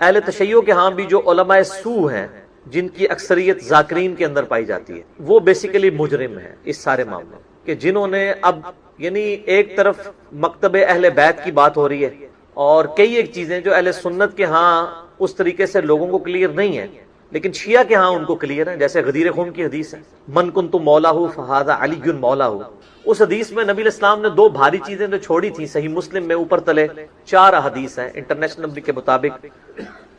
اہل تشیع کے ہاں بھی جو علماء سو ہیں جن کی اکثریت ذاکرین کے اندر پائی جاتی ہے، وہ بیسیکلی مجرم ہیں اس سارے معاملے کہ جنہوں نے اب یعنی ایک طرف مکتب اہل بیت کی بات ہو رہی ہے اور کئی ایک چیزیں جو اہل سنت کے ہاں اس طریقے سے لوگوں کو کلیئر نہیں ہے لیکن شیعہ کے ہاں ان کو کلیئر ہے، جیسے غدیر خم کی حدیث ہے من کنت مولاہ فہذا علی مولاہ۔ اس حدیث میں نبی علیہ السلام نے دو بھاری چیزیں جو چھوڑی تھیں، صحیح مسلم میں اوپر تلے 4 حدیث ہیں انٹرنیشنل نمبر کے مطابق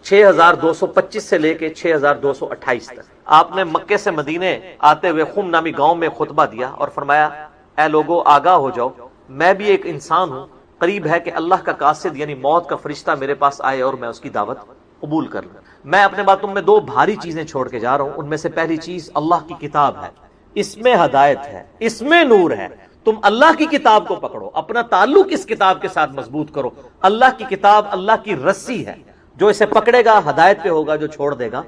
6225 سے لے کے 6228 تک۔ آپ نے مکے سے مدینے آتے ہوئے خم نامی گاؤں میں خطبہ دیا اور فرمایا اے لوگو آگاہ ہو جاؤ، میں بھی ایک انسان ہوں، قریب ہے کہ اللہ کا قاصد یعنی موت کا فرشتہ میرے پاس آئے اور میں اس کی دعوت قبول کر لوں۔ میں اپنے باتوں میں 2 بھاری چیزیں چھوڑ کے جا رہا ہوں، ان میں سے پہلی چیز اللہ کی کتاب ہے، اس میں ہدایت ہے، اس میں نور ہے۔ تم اللہ کی کتاب کو پکڑو، اپنا تعلق اس کتاب کے ساتھ مضبوط کرو۔ اللہ کی کتاب اللہ کی رسی ہے، جو اسے پکڑے گا ہدایت پہ ہوگا، جو چھوڑ دے گا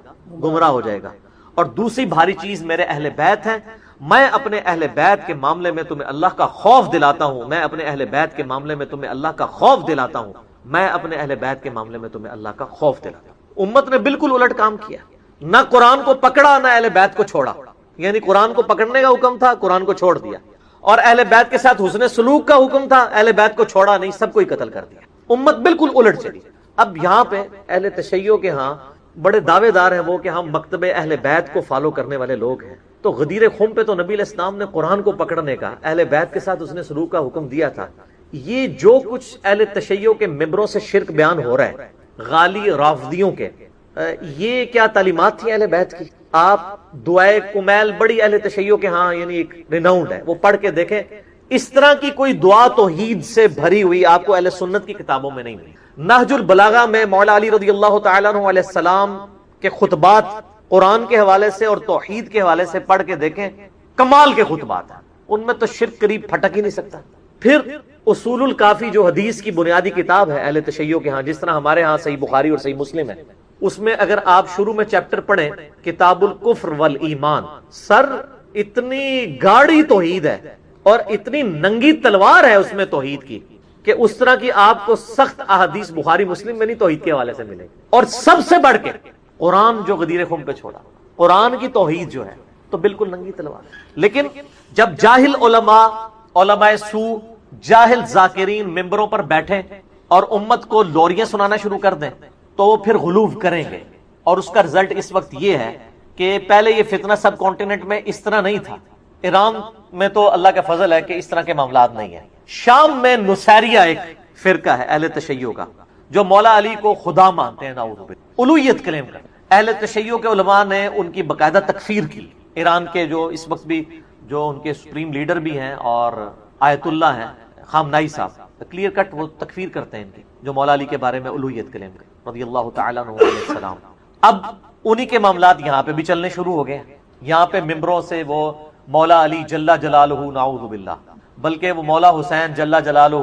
گمراہ ہو جائے گا۔ اور دوسری بھاری چیز میرے اہل بیت ہیں، میں اپنے اہل بیت کے معاملے میں تمہیں اللہ کا خوف دلاتا ہوں، میں اپنے اہل بیت کے معاملے میں تمہیں اللہ کا خوف دلاتا ہوں، میں اپنے اہل بیت کے معاملے میں تمہیں اللہ کا خوف دلاتا ہوں۔ امت نے بالکل الٹ کام کیا، نہ قرآن کو پکڑا نہ اہل بیت کو چھوڑا، یعنی قرآن کو پکڑنے کا حکم تھا، قرآن کو چھوڑ دیا، اور اہل بیت کے ساتھ حسن سلوک کا حکم تھا، اہل بیت کو چھوڑا نہیں، سب کو ہی قتل کر دیا۔ امت بالکل الٹ چلی۔ اب یہاں پہ اہل تشیع کے ہاں بڑے دعوے دار ہیں وہ کہ ہم مکتب اہل بیت کو فالو کرنے والے لوگ ہیں، تو غدیر خم پہ تو نبی علیہ السلام نے قرآن کو پکڑنے کا، اہل بیت کے ساتھ حسن سلوک کا حکم دیا تھا۔ یہ جو کچھ اہل تشیع کے ممبروں سے شرک بیان ہو رہا ہے، غالی رافضیوں کے، یہ کیا تعلیمات تھی اہل بیت کی؟ آپ دعائے کمیل بڑی اہل تشیع کے ہاں یعنی ایک ریناؤنڈ ہے، وہ پڑھ کے دیکھیں، اس طرح کی کوئی دعا توحید سے بھری ہوئی آپ کو اہل سنت کی کتابوں میں نہیں ملی۔ نہج البلاغہ میں مولا علی رضی اللہ تعالیٰ عنہ علیہ السلام کے خطبات قرآن کے حوالے سے اور توحید کے حوالے سے پڑھ کے دیکھیں، کمال کے خطبات ہیں، ان میں تو شرک قریب پھٹک ہی نہیں سکتا۔ پھر اصول الکافی جو حدیث کی بنیادی کتاب ہے اہل تشیع کے ہاں، جس طرح ہمارے ہاں صحیح بخاری اور صحیح مسلم ہے، اس میں اگر آپ شروع میں چیپٹر پڑھیں کتاب الکفر والایمان، سر اتنی گاڑی توحید ہے اور اتنی ننگی تلوار ہے اس میں توحید کی کہ اس طرح کی آپ کو سخت احادیث بخاری مسلم میں نہیں توحید کے حوالے سے ملے گی۔ اور سب سے بڑھ کے قرآن جو غدیر خم پہ چھوڑا، قرآن کی توحید جو ہے تو بالکل ننگی تلوار ہے۔ لیکن جب جاہل علماء سو، جاہل ذاکرین ممبروں پر بیٹھیں اور امت کو لوریاں سنانا شروع کر دیں تو وہ پھر غلو کریں گے، اور اس کا رزلٹ اس وقت یہ ہے کہ پہلے یہ فتنہ سب کانٹیننٹ میں اس طرح نہیں تھا، ایران میں تو اللہ کا فضل ہے کہ اس طرح کے معاملات نہیں ہیں، شام میں نصیریہ ایک فرقہ ہے اہل تشیع کا جو مولا علی کو خدا مانتے ہیں، نعوذ باللہ، الوہیت کلیم کرتے ہیں۔ اہل تشیع کے علماء نے ان کی باقاعدہ تکفیر کی، ایران کے جو اس وقت بھی جو ان کے سپریم لیڈر بھی ہیں اور آیت اللہ ہیں خامنائی صاحب، کلیئر کٹ وہ تکفیر کرتے ہیں ان کی، جو مولا علی کے بارے میں الوہیت کلیم کرتے رضی اللہ تعالیٰ عنہ علیہ السلام۔ اب انہی کے معاملات یہاں پہ بھی چلنے شروع ہو گئے، یہاں پہ ممبروں سے وہ مولا علی جل جلالہ نعوذ باللہ، بلکہ وہ مولا حسین جل جلالہ،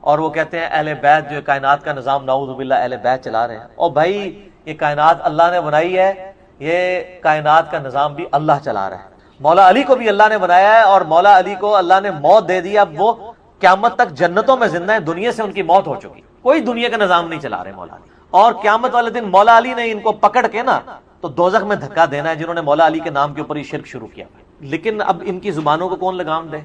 اور وہ کہتے ہیں اہل بیت جو کائنات کا نظام نعوذ باللہ اہل بیت چلا رہے ہیں۔ اور بھائی یہ کائنات اللہ نے بنائی ہے، یہ کائنات کا نظام بھی اللہ چلا رہا ہے، مولا علی کو بھی اللہ نے بنایا ہے، اور مولا علی کو اللہ نے موت دے دی، اب وہ قیامت تک جنتوں میں زندہ ہیں، دنیا سے ان کی موت ہو چکی، کوئی دنیا کا نظام نہیں چلا رہے مولا علی، اور قیامت والے دن مولا علی نے ان کو پکڑ کے نا تو دوزخ میں دھکا دینا ہے جنہوں نے مولا علی کے نام کے اوپر یہ شرک شروع کیا۔ لیکن اب ان کی زبانوں کو کون لگام دے؟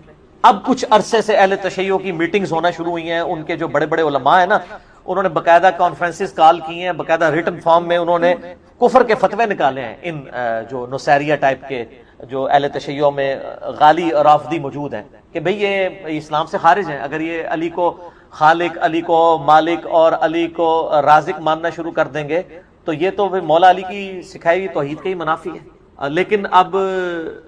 اب کچھ عرصے سے اہل تشیع کی میٹنگز ہونا شروع ہوئی ہیں، ان کے جو بڑے بڑے علماء ہیں نا، انہوں نے باقاعدہ کانفرنسز کال کی ہیں، باقاعدہ ریٹن فارم میں انہوں نے کفر کے فتوے نکالے ہیں ان جو نصیریہ ٹائپ کے جو اہل تشیع میں غالی رافضی موجود ہیں کہ بھئی یہ اسلام سے خارج ہیں، اگر یہ علی کو خالق، علی کو مالک اور علی کو رازق ماننا شروع کر دیں گے تو یہ تو مولا علی کی سکھائی ہوئی توحید کا ہی منافی ہے۔ لیکن اب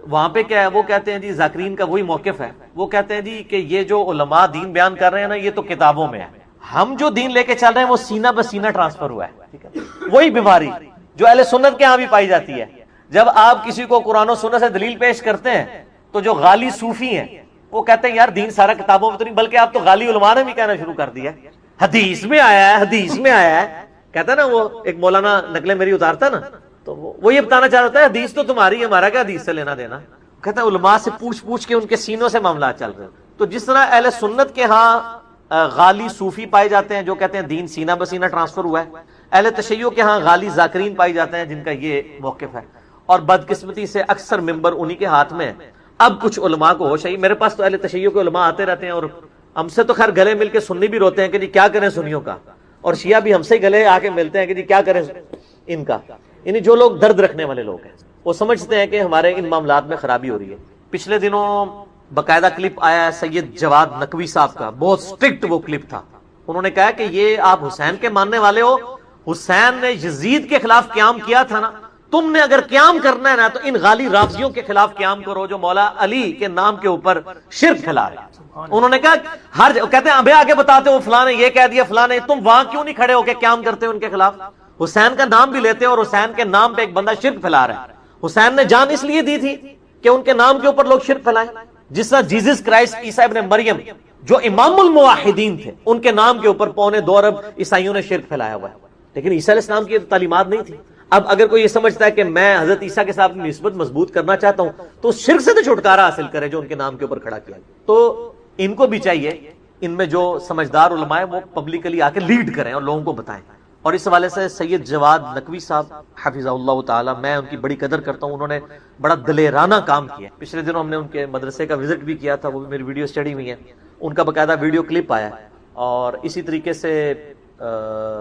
وہاں پہ کیا ہے، وہ کہتے ہیں جی ذاکرین کا وہی موقف ہے، وہ کہتے ہیں جی کہ یہ جو علماء دین بیان کر رہے ہیں نا یہ تو کتابوں میں ہے، ہم جو دین لے کے چل رہے ہیں وہ سینہ بسینہ ٹرانسفر ہوا ہے، ٹھیک ہے، وہی بیماری جو اہل سنت کے ہاں بھی پائی جاتی ہے۔ جب آپ کسی کو قرآن و سنت سے دلیل پیش کرتے ہیں تو جو غالی صوفی ہیں وہ کہتے ہیں یار دین سارا کتابوں میں تو نہیں، بلکہ آپ تو غالی علماء نے بھی کہنا شروع کر دیا حدیث میں آیا ہے، حدیث میں آیا ہے، کہتا ہے نا وہ ایک مولانا نقلیں میری اتارتا نا تو وہ یہ بتانا چاہ رہا ہے حدیث تو تمہاری، ہمارا کیا حدیث سے لینا دینا، کہتا ہے علماء سے پوچھ پوچھ کے ان کے سینوں سے معاملات چل رہے ہیں۔ تو جس طرح اہل سنت کے ہاں غالی صوفی پائے جاتے ہیں جو کہتے ہیں دین سینہ بسینہ ٹرانسفر ہوا ہے، اہل تشیع کے ہاں غالی ذاکرین پائی جاتے ہیں جن کا یہ موقف ہے، اور بدقسمتی سے اکثر ممبر انہی کے ہاتھ میں ہے۔ اب کچھ علماء کو ہوش آئی، میرے پاس تو اہل تشیع کے علماء آتے رہتے ہیں اور ہم سے تو خیر گلے مل کے سنی بھی روتے ہیں کہ جی کیا کریں سنیوں کا، اور شیعہ بھی ہم سے گلے آ کے ملتے ہیں کہ جی کیا کریں ان کا، یعنی جو لوگ درد رکھنے والے لوگ ہیں وہ سمجھتے ہیں کہ ہمارے ان معاملات میں خرابی ہو رہی ہے۔ پچھلے دنوں باقاعدہ کلپ آیا ہے سید جواد نقوی صاحب کا، بہت سٹرکٹ وہ کلپ تھا۔ انہوں نے کہا کہ یہ آپ حسین کے ماننے والے ہو، حسین نے یزید کے خلاف قیام کیا تھا نا، تم نے اگر قیام کرنا ہے نا تو ان غالی رافضیوں کے خلاف قیام کرو جو مولا علی کے نام کے اوپر شرک پھیلا رہے ہیں۔ انہوں نے کہا کہتے ہیں ابھی آگے بتاتے ہو فلاں نے یہ کہہ دیا فلاں نے، تم وہاں کیوں نہیں کھڑے ہو کے قیام کرتے ہو ان کے خلاف؟ حسین کا نام بھی لیتے اور حسین کے نام پہ ایک بندہ شرک پھیلا رہا ہے۔ حسین نے جان اس لیے دی تھی کہ ان کے نام کے اوپر لوگ شرک پھیلائیں، جس طرح جیزس کرائسٹ عیسیٰ ابن مریم جو امام الموحدین تھے ان کے نام کے اوپر 2.25 ارب عیسائیوں نے شرک پھیلایا ہوا ہے، لیکن عیسیٰ علیہ السلام کی تعلیمات نہیں تھی۔ اب اگر کوئی یہ سمجھتا ہے کہ میں حضرت عیسیٰ کے ساتھ نسبت مضبوط کرنا چاہتا ہوں تو اس شرک سے تو چھٹکارا حاصل کرے جو ان کے نام کے اوپر کھڑا کیا۔ تو ان کو بھی چاہیے، ان میں جو سمجھدار علماء ہیں وہ پبلکلی آ کے لیڈ کریں اور لوگوں کو بتائیں۔ اور اس حوالے سے سید جواد نقوی صاحب حفظہ اللہ تعالی، میں ان کی بڑی قدر کرتا ہوں، انہوں نے بڑا دلیرانہ کام کیا۔ پچھلے دنوں ہم نے ان کے مدرسے کا وزٹ بھی کیا تھا، وہ بھی میری ویڈیوز چڑھی ہوئی ہیں، ان کا باقاعدہ ویڈیو کلپ آیا ہے، اور اسی طریقے سے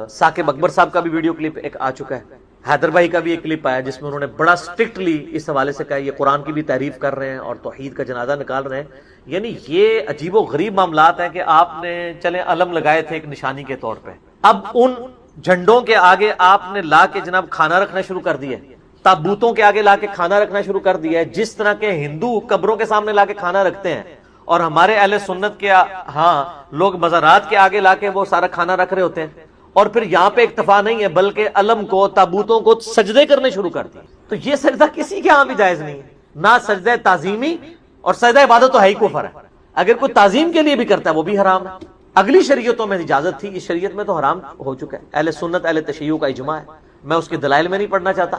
ثاقب اکبر صاحب کا بھی ویڈیو کلپ ایک آ چکا ہے، حیدر بھائی کا بھی ایک کلپ آیا جس میں انہوں نے بڑا سٹرکٹلی اس حوالے سے کہا یہ قرآن کی بھی تعریف کر رہے ہیں اور توحید کا جنازہ نکال رہے ہیں۔ یعنی یہ عجیب و غریب معاملات ہیں کہ آپ نے چلیں علم لگائے تھے ایک نشانی کے طور پہ، اب ان جھنڈوں کے آگے آپ نے لا کے جناب کھانا رکھنا شروع کر دیا، تابوتوں کے آگے لا کے کھانا رکھنا شروع کر دیا ہے، جس طرح کے ہندو قبروں کے سامنے لا کے کھانا رکھتے ہیں، اور ہمارے اہل سنت کے ہاں لوگ مزارات کے آگے لا کے وہ سارا کھانا رکھ رہے ہوتے ہیں، اور پھر یہاں پہ اکتفا نہیں ہے بلکہ علم کو تابوتوں کو سجدے کرنے شروع کر دیے۔ تو یہ سجدہ کسی کے ہاں بھی جائز نہیں ہے، نہ سجدہ تعظیمی، اور سجدہ عبادت تو ہے ہی کفر ہے، اگر کوئی تعظیم کے لیے بھی کرتا ہے وہ بھی حرام ہے۔ اگلی شریعتوں میں اجازت تھی، اس شریعت میں تو حرام ہو چکا ہے۔ اہل سنت اہل تشیع کا اجماع ہے، میں اس کے دلائل میں نہیں پڑھنا چاہتا،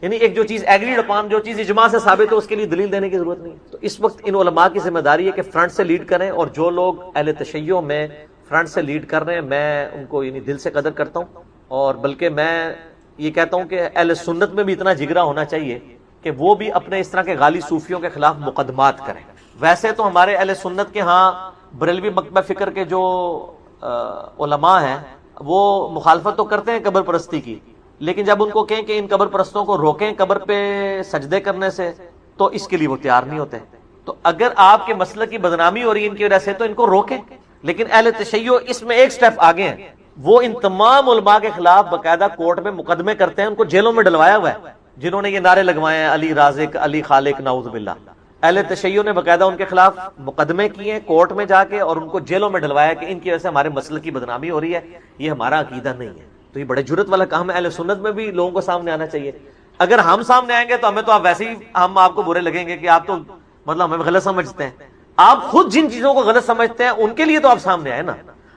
یعنی ایک جو چیز ایگریڈ اپان، جو چیز اجماع سے ثابت ہو اس کے لیے دلیل دینے کی ضرورت نہیں ہے۔ تو اس وقت ان علماء کی ذمہ داری ہے کہ فرنٹ سے لیڈ کریں، اور جو لوگ اہل تشیع میں فرنٹ سے لیڈ کر رہے ہیں میں ان کو یعنی دل سے قدر کرتا ہوں، اور بلکہ میں یہ کہتا ہوں کہ اہل سنت میں بھی اتنا جگرا ہونا چاہیے کہ وہ بھی اپنے اس طرح کے غالی صوفیوں کے خلاف مقدمات کریں۔ ویسے تو ہمارے اہل سنت کے ہاں بریلوی مکتبہ فکر کے جو علماء ہیں وہ مخالفت تو کرتے ہیں قبر پرستی کی، لیکن جب ان کو کہیں کہ ان قبر پرستوں کو روکیں قبر پہ سجدے کرنے سے تو اس کے لیے وہ تیار نہیں ہوتے۔ تو اگر آپ کے مسلک کی بدنامی ہو رہی ہے ان کی وجہ سے تو ان کو روکیں، لیکن اہل تشیع اس میں ایک سٹیپ آگے ہیں، وہ ان تمام علماء کے خلاف باقاعدہ کورٹ میں مقدمے کرتے ہیں، ان کو جیلوں میں ڈلوایا ہوا ہے جنہوں نے یہ نعرے لگوائے ہیں علی رازق علی خالق نعوذ باللہ۔ اہل تشیع نے باقاعدہ ان کے خلاف مقدمے کیے کورٹ میں جا کے، اور ان کو جیلوں میں ڈلوایا کہ ان کی وجہ سے ہمارے مسلک کی بدنامی ہو رہی ہے، یہ ہمارا عقیدہ نہیں ہے۔ تو یہ بڑے جرت والا کام ہے، اہل سنت میں بھی لوگوں کو سامنے آنا چاہیے۔ اگر ہم سامنے آئیں گے تو ہمیں تو آپ ویسے ہی ہم آپ کو برے لگیں گے کہ آپ تو مطلب ہمیں غلط سمجھتے ہیں۔ آپ خود جن چیزوں کو غلط سمجھتے ہیں ان کے لیے تو آپ سامنے آئے نا۔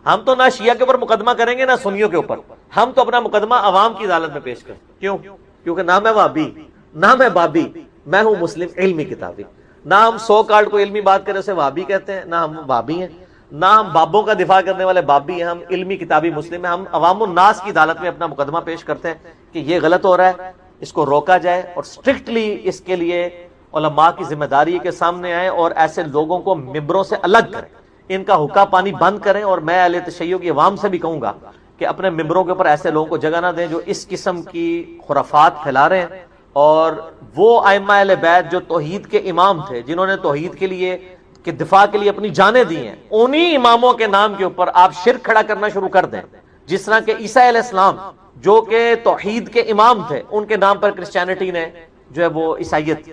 ہم تو نہ شیعہ کے اوپر مقدمہ کریں گے نہ سنیوں کے اوپر، ہم تو اپنا مقدمہ عوام کی عدالت میں پیش کریں۔ کیوں؟ کیونکہ نہ میں وہابی نہ میں بابی، میں ہوں مسلم علمی کتابی۔ نہ ہم سو کارڈ کو علمی بات کرے اسے وہابی کہتے ہیں، نہ ہم وہابی ہیں، نہ ہم بابوں کا دفاع کرنے والے بابی ہیں، ہم علمی کتابی مسلم ہیں۔ ہم عوام الناس کی عدالت میں اپنا مقدمہ پیش کرتے ہیں کہ یہ غلط ہو رہا ہے، اس کو روکا جائے، اور سٹرکٹلی اس کے لیے علماء کی ذمہ داری ہے کہ سامنے آئیں اور ایسے لوگوں کو ممبروں سے الگ کریں، ان کا حقہ پانی بند کریں۔ اور میں اہل تشیع کی عوام سے بھی کہوں گا کہ اپنے ممبروں کے اوپر ایسے لوگوں کو جگہ نہ دیں جو اس قسم کی خرافات پھیلا رہے ہیں، اور وہ ائمہ اہل بیت جو توحید کے امام تھے، جنہوں نے توحید کے لیے کہ دفاع کے لیے اپنی جانیں دی ہیں، انہی اماموں کے نام کے اوپر آپ شرک کھڑا کرنا شروع کر دیں۔ جس طرح کہ عیسیٰ علیہ السلام جو کہ توحید کے امام تھے، ان کے نام پر کرسچینٹی نے جو ہے وہ عیسائیت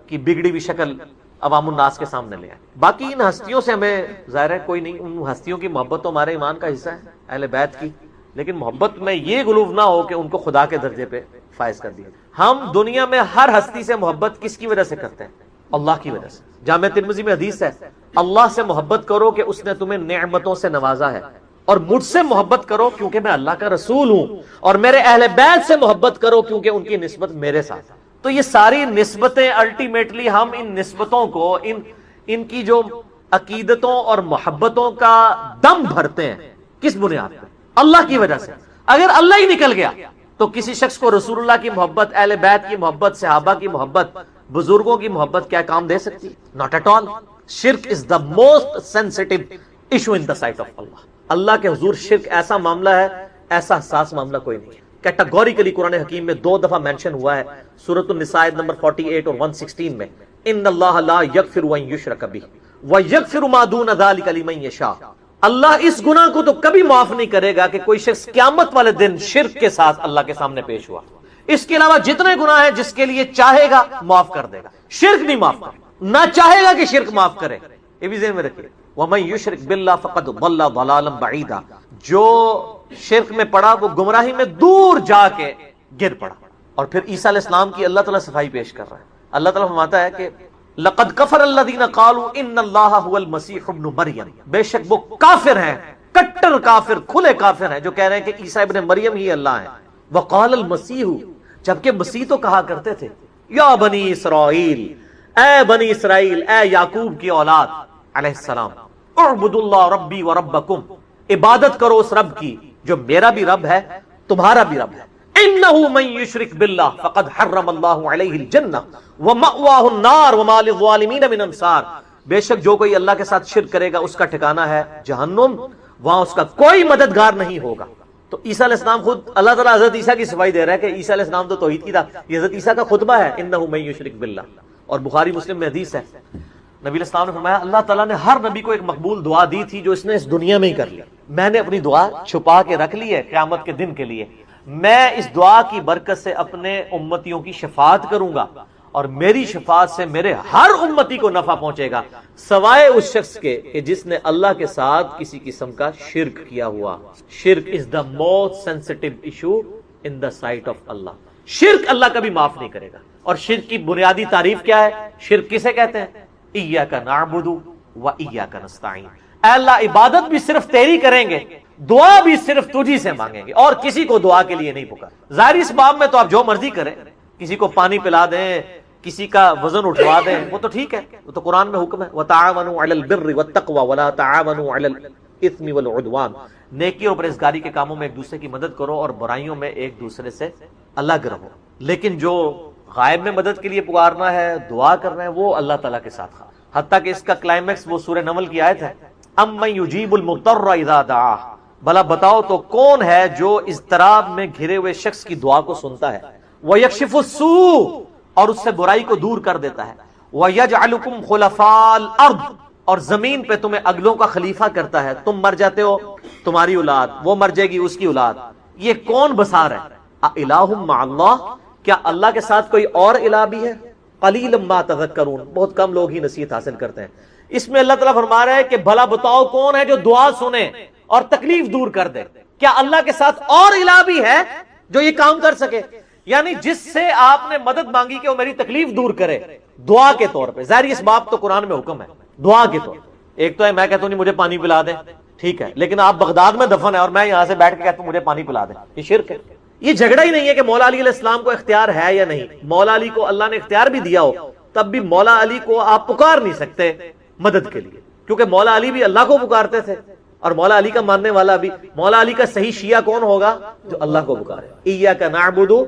کی بگڑی ہوئی شکل عوام الناس کے سامنے لے آئے۔ باقی ان ہستیوں سے ہمیں ظاہر ہے کوئی نہیں، ان ہستیوں کی محبت تو ہمارے ایمان کا حصہ ہے اہل بیت کی، لیکن محبت میں یہ غلوف نہ ہو کہ ان کو خدا کے درجے پہ فائز کر دیا۔ ہم دنیا میں ہر ہستی سے محبت کس کی وجہ سے کرتے ہیں؟ اللہ کی وجہ سے۔ جامع ترمذی میں حدیث ہے، اللہ سے محبت کرو کہ اس نے تمہیں نعمتوں سے نوازا ہے، اور مجھ سے محبت کرو کیونکہ میں اللہ کا رسول ہوں، اور میرے اہل بیت سے محبت کرو کیونکہ ان کی نسبت میرے ساتھ ہے۔ تو یہ ساری نسبتیں الٹیمیٹلی ہم ان نسبتوں کو ان کی جو عقیدتوں اور محبتوں کا دم بھرتے ہیں کس بنیاد پہ؟ اللہ کی وجہ سے۔ اگر اللہ ہی نکل گیا تو کسی شخص کو رسول اللہ کی محبت، اہل بیت کی محبت، صحابہ کی محبت، بزرگوں کی محبت کیا کام دے سکتی؟ Not at all. شرک is the most sensitive issue in the sight of Allah. Allah کے حضور شرک ایسا معاملہ ہے، ایسا حساس معاملہ کوئی نہیں ہے. کیٹاگوریکلی قرآن حکیم میں 2 دفعہ مینشن ہوا ہے، سورۃ النساء نمبر 48 اور 116 میں، ان اللہ لا یغفر ان یشرک بہ ویغفر ما دون ذلک لمن یشاء. اللہ اس گناہ کو تو کبھی معاف نہیں کرے گا کہ کوئی شخص قیامت والے دن شرک کے ساتھ اللہ کے سامنے پیش ہوا. اس کے علاوہ جتنے گناہ ہیں جس کے لیے چاہے گا معاف کر دے گا، شرک نہیں معاف کرے گا، نہ چاہے گا کہ شرک معاف کرے. یہ بھی ذہن میں رکھیے. وَمَن يُشْرِكْ بِاللَّهِ فَقَدْ ضَلَّ ضَلَالًا بَعِيدًا. جو شرک میں پڑا وہ گمراہی میں دور جا کے گر پڑا. اور پھر عیسیٰ علیہ السلام کی اللہ تعالیٰ صفائی پیش کر رہا ہے. اللہ تعالیٰ فرماتا ہے کہ لَقَدْ كَفَرَ الَّذِينَ قَالُوا إِنَّ اللَّهَ هُوَ الْمَسِيحُ ابْنُ مَرْيَمَ. بے شک وہ کافر ہیں، کٹر کافر، کھلے کافر ہیں جو کہہ رہے ہیں کہ عیسیٰ ابن مریم ہی اللہ ہیں. وَقَالَ الْمَسِيحُ، جبکہ مسیح تو کہا کرتے تھے یا بنی اسرائیل، اے بنی اسرائیل، اے یعقوب کی اولاد علیہ السلام، اعبدوا اللہ ربی و ربکم، عبادت کرو اس رب کی جو میرا بھی رب ہے تمہارا بھی رب ہے. انہ من یشرک باللہ فقد حرم اللہ علیہ الجنہ ومأواہ النار وما للظالمین من انصار. بے شک جو کوئی اللہ کے ساتھ شرک کرے گا اس کا ٹھکانہ ہے جہنم، وہاں اس کا کوئی مددگار نہیں ہوگا. تو عیسیٰ علیہ السلام خود اللہ تعالیٰ حضرت عیسیٰ کی صفائی دے رہا ہے کہ عیسیٰ علیہ السلام تو توحید کی تھا. یہ حضرت عیسیٰ کا خطبہ ہے، انہ من یشرک باللہ. اور بخاری مسلم میں حدیث ہے، نبی علیہ السلام نے فرمایا اللہ تعالیٰ نے ہر نبی کو ایک مقبول دعا دی تھی جو اس نے اس دنیا میں ہی کر لی. میں نے اپنی دعا چھپا کے رکھ لی ہے قیامت کے دن کے لیے. میں اس دعا کی برکت سے اپنے امتیوں کی شفاعت کروں گا اور میری شفاعت سے میرے ہر امتی کو نفع پہنچے گا سوائے اس شخص کے کہ جس نے اللہ کے ساتھ کسی قسم کا شرک کیا ہوا. شرک is the most sensitive issue in the sight of Allah. شرک اللہ کبھی معاف نہیں کرے گا. اور شرک کی بنیادی تعریف کیا ہے؟ شرک کسے کہتے ہیں؟ ایاک نعبد و ایاک نستعین. اے اللہ عبادت بھی صرف تیری کریں گے، دعا بھی صرف تجھی سے مانگیں گے اور کسی کو دعا کے لیے نہیں پکار. ظاہر اس باب میں تو آپ جو مرضی کریں، کسی کو پانی پلا دیں، کسی کا وزن اٹھوا دیں، وہ تو ٹھیک ہے، وہ تو قرآن میں حکم ہے وَتَعَاوَنُوا عَلَى الْبِرِّ وَالتَّقْوَى وَلَا تَعَاوَنُوا عَلَى الْإِثْمِ وَالْعُدْوَانِ. نیکی اور پرہیزگاری کے کاموں میں ایک دوسرے کی مدد کرو اور برائیوں میں ایک دوسرے سے الگ رہو. لیکن جو غائب میں مدد کے لیے پکارنا ہے، دعا کرنا ہے، وہ اللہ تعالیٰ کے ساتھ. حتیٰ کہ اس کا کلائمیکس وہ سورہ نمل کی آیت ہے، اَمَّن يُجِيبُ الْمُضْطَرَّ إِذَا دَعَاهُ. بھلا بتاؤ تو کون ہے جو اضطراب میں گھرے ہوئے شخص کی دعا کو سنتا ہے. وَيَكْشِفُ السُّوءَ، اور اس سے برائی کو دور کر دیتا ہے. وَيَجْعَلُكُمْ خُلَفَاءَ الْأَرْضِ، اور زمین پہ تمہیں اگلوں کا خلیفہ کرتا ہے. تم مر جاتے ہو، تمہاری اولاد، وہ مر جائے گی، اس کی اولاد. یہ کون بسار ہے؟ اِلَٰهٌ مَّعَ اللَّهِ، کیا اللہ کے ساتھ کوئی اور الہ بھی ہے؟ قَلِيلًا مَّا تَذَكَّرُونَ، بہت کم لوگ ہی نصیحت حاصل کرتے ہیں. اس میں اللہ تعالیٰ فرما رہا ہے کہ بھلا بتاؤ کون ہے جو دعا سنے اور تکلیف دور کر دے. کیا اللہ کے ساتھ اور الہ بھی ہے جو یہ کام کر سکے؟ یعنی جس سے آپ نے مدد مانگی کہ وہ میری تکلیف دور کرے دعا کے طور پہ. ظاہر اس باب تو قرآن میں حکم ہے دعا کے طور. ایک تو ہے میں کہتا ہوں نہیں مجھے پانی پلا دیں، ٹھیک ہے، لیکن آپ بغداد میں دفن ہے اور میں یہاں سے بیٹھ کے کہتا ہوں مجھے پانی پلا دیں، یہ شرک ہے. یہ جھگڑا ہی نہیں ہے کہ مولا علی علیہ السلام کو اختیار ہے یا نہیں. مولا علی کو اللہ نے اختیار بھی دیا ہو تب بھی مولا علی کو آپ پکار نہیں سکتے مدد کے لیے، کیونکہ مولا علی بھی اللہ کو پکارتے تھے اور مولا علی کا ماننے والا بھی. مولا علی کا صحیح شیعہ کون ہوگا؟ جو اللہ کو پکارے. ایاک نعبد و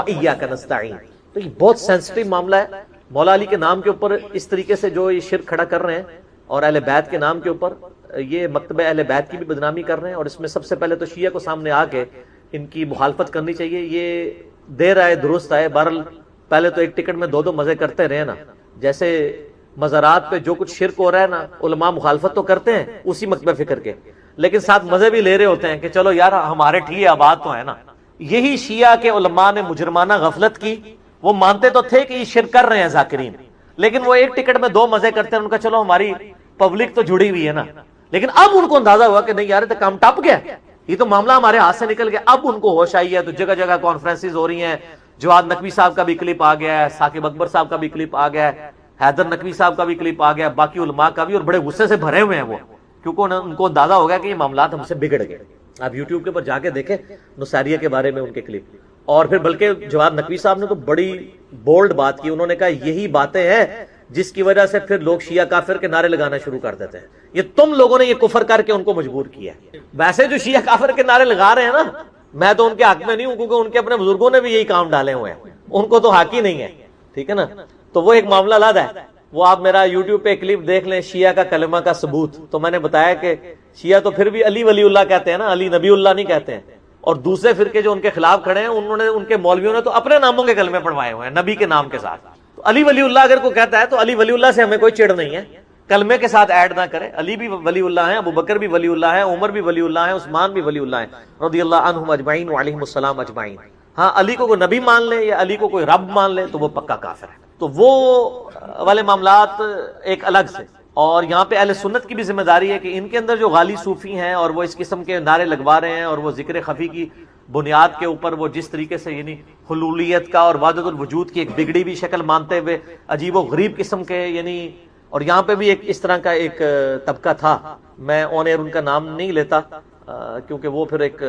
ایاک نستعین. تو یہ بہت سینسٹیو معاملہ ہے. مولا علی کے نام کے اوپر اس طریقے سے جو یہ شرک کھڑا کر رہے ہیں اور اہل بیت کے نام کے اوپر یہ مکتبہ اہل بیت کی بھی بدنامی کر رہے ہیں. اور اس میں سب سے پہلے تو شیعہ کو سامنے آ کے ان کی مخالفت کرنی چاہیے. یہ دیر آئے درست آئے، بہرحال پہلے تو ایک ٹکٹ میں دو مزے کرتے رہے نا. جیسے مزارات پہ جو کچھ شرک ہو رہا ہے نا، علماء مخالفت تو کرتے ہیں اسی مکتبہ فکر کے، لیکن ساتھ مزے بھی لے رہے ہوتے ہیں کہ چلو یار ہمارے ٹھیک آباد تو ہے نا. یہی شیعہ کے علماء نے مجرمانہ غفلت کی. وہ مانتے تو تھے کہ یہ شرک کر رہے ہیں ذاکرین، لیکن وہ ایک ٹکٹ میں دو مزے کرتے ہیں. ان کا چلو ہماری پبلک تو جڑی ہوئی ہے نا، لیکن اب ان کو اندازہ ہوا کہ نہیں یار تو کام ٹپ گیا، یہ تو معاملہ ہمارے ہاتھ سے نکل گیا. اب ان کو ہوش آئی ہے تو جگہ جگہ کانفرنسز ہو رہی ہیں. جواد نقوی صاحب کا بھی کلپ آ گیا ہے، ثاقب اکبر صاحب کا بھی کلپ آ گیا ہے، حیدر نقوی صاحب کا بھی کلپ آ گیا، باقی علماء کا بھی، اور بڑے غصے سے بھرے ہوئے ہیں وہ، کیونکہ ان کو اندازہ ہو گیا کہ یہ معاملات ہم سے بگڑ گئے. آپ یوٹیوب کے اوپر جا کے دیکھیں نصیریہ کے بارے میں ان کے کلپ. اور پھر بلکہ جواد نقوی صاحب نے تو بڑی بولڈ بات کی. انہوں نے کہا یہی باتیں ہیں جس کی وجہ سے پھر لوگ شیعہ کافر کے نعرے لگانا شروع کر دیتے ہیں. یہ تم لوگوں نے یہ کفر کر کے ان کو مجبور کیا ہے. ویسے جو شیعہ کافر کے نعرے لگا رہے ہیں نا میں تو ان کے حق میں نہیں ہوں کیونکہ ان کے اپنے بزرگوں نے بھی یہی کام ڈالے ہوئے ہیں، ان کو تو حق ہی نہیں ہے، ٹھیک ہے نا. تو وہ ایک معاملہ علیحدہ ہے. وہ آپ میرا یوٹیوب پہ کلپ دیکھ لیں، شیعہ کا کلمہ کا ثبوت. تو میں نے بتایا کہ شیعہ تو پھر بھی علی ولی اللہ کہتے ہیں نا، علی نبی اللہ نہیں کہتے ہیں. اور دوسرے فرقے جو ان کے خلاف کھڑے ہیں، انہوں نے، ان کے مولویوں نے تو اپنے ناموں کے کلمے پڑھوائے ہوئے ہیں نبی کے نام کے ساتھ. تو علی ولی اللہ اگر کوئی کہتا ہے تو علی ولی اللہ سے ہمیں کوئی چڑ نہیں ہے، کلمے کے ساتھ ایڈ نہ کرے. علی بھی ولی اللہ ہیں، ابو بکر بھی ولی اللہ ہیں، عمر بھی ولی اللہ ہیں، عثمان بھی ولی اللہ ہیں رضی اللہ عنہم اجمعین وعلیہم السلام اجمعین. ہاں علی کو کوئی نبی مان لے یا علی کو کوئی رب مان لے تو وہ پکا کافر ہے. تو وہ والے معاملات ایک الگ سے. اور یہاں پہ اہل سنت کی بھی ذمہ داری ہے کہ ان کے اندر جو غالی صوفی ہیں اور وہ اس قسم کے نعرے لگوا رہے ہیں اور وہ ذکر خفی کی بنیاد کے اوپر وہ جس طریقے سے یعنی حلولیت کا اور وحدت الوجود کی ایک بگڑی ہوئی شکل مانتے ہوئے عجیب و غریب قسم کے یعنی. اور یہاں پہ بھی ایک اس طرح کا ایک طبقہ تھا، میں آن ایئر ان کا نام نہیں لیتا کیونکہ وہ پھر ایک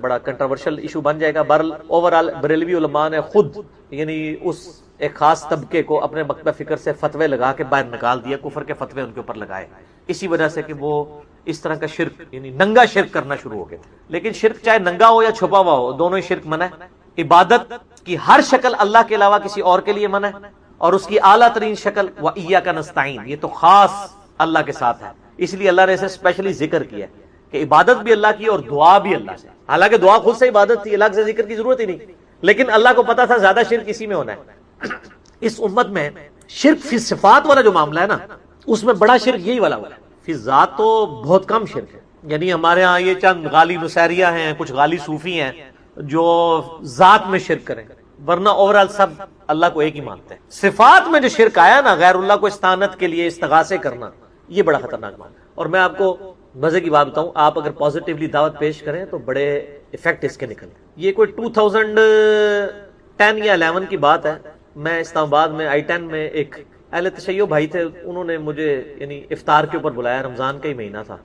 بڑا کنٹروورشل ایشو بن جائے گا. بہرحال اوورآل بریلوی علماء نے خود یعنی اس ایک خاص طبقے کو اپنے مکتب فکر سے فتوے لگا کے باہر نکال دیا، کفر کے فتوے ان کے اوپر لگائے، اسی وجہ سے کہ وہ اس طرح کا شرک یعنی ننگا شرک کرنا شروع ہو گئے. لیکن شرک چاہے ننگا ہو یا چھپا ہوا ہو، دونوں ہی شرک منع ہے. عبادت کی ہر شکل اللہ کے علاوہ کسی اور کے لیے منع ہے، اور اس کی اعلیٰ ترین شکل وَإِيَّاكَ نَسْتَعِينُ، یہ تو خاص اللہ کے ساتھ ہے. اس لیے اللہ نے اسے اسپیشلی ذکر کیا کہ عبادت بھی اللہ کی اور دعا بھی اللہ سے. حالانکہ دعا خود سے عبادت تھی، الگ سے ذکر کی ضرورت ہی نہیں، لیکن اللہ کو پتا تھا زیادہ شرک اسی میں ہونا ہے. اس امت میں شرک فی صفات والا جو معاملہ ہے نا، اس میں بڑا شرک یہی والا ہے. فی ذات تو بہت کم شرک ہے. یعنی ہمارے ہاں یہ چند غالی نصیریہ ہیں، کچھ غالی صوفی ہیں جو ذات میں شرک کریں، ورنہ اوورال سب اللہ کو ایک ہی مانتے ہیں. صفات میں جو شرک آیا نا، غیر اللہ کو استعانت کے لیے استغاثے کرنا، یہ بڑا خطرناک مان. اور میں آپ کو مزے کی بات بتاؤں، آپ اگر پازیٹیولی دعوت پیش کریں تو بڑے ایفیکٹ اس کے نکلتے ہیں. یہ کوئی 2010 یا 11 کی بات ہے. میں اسلام آباد میں I-10 میں ایک اہل تشیع بھائی تھے، انہوں نے مجھے یعنی افطار کے اوپر بلایا، رمضان کا ہی مہینہ تھا.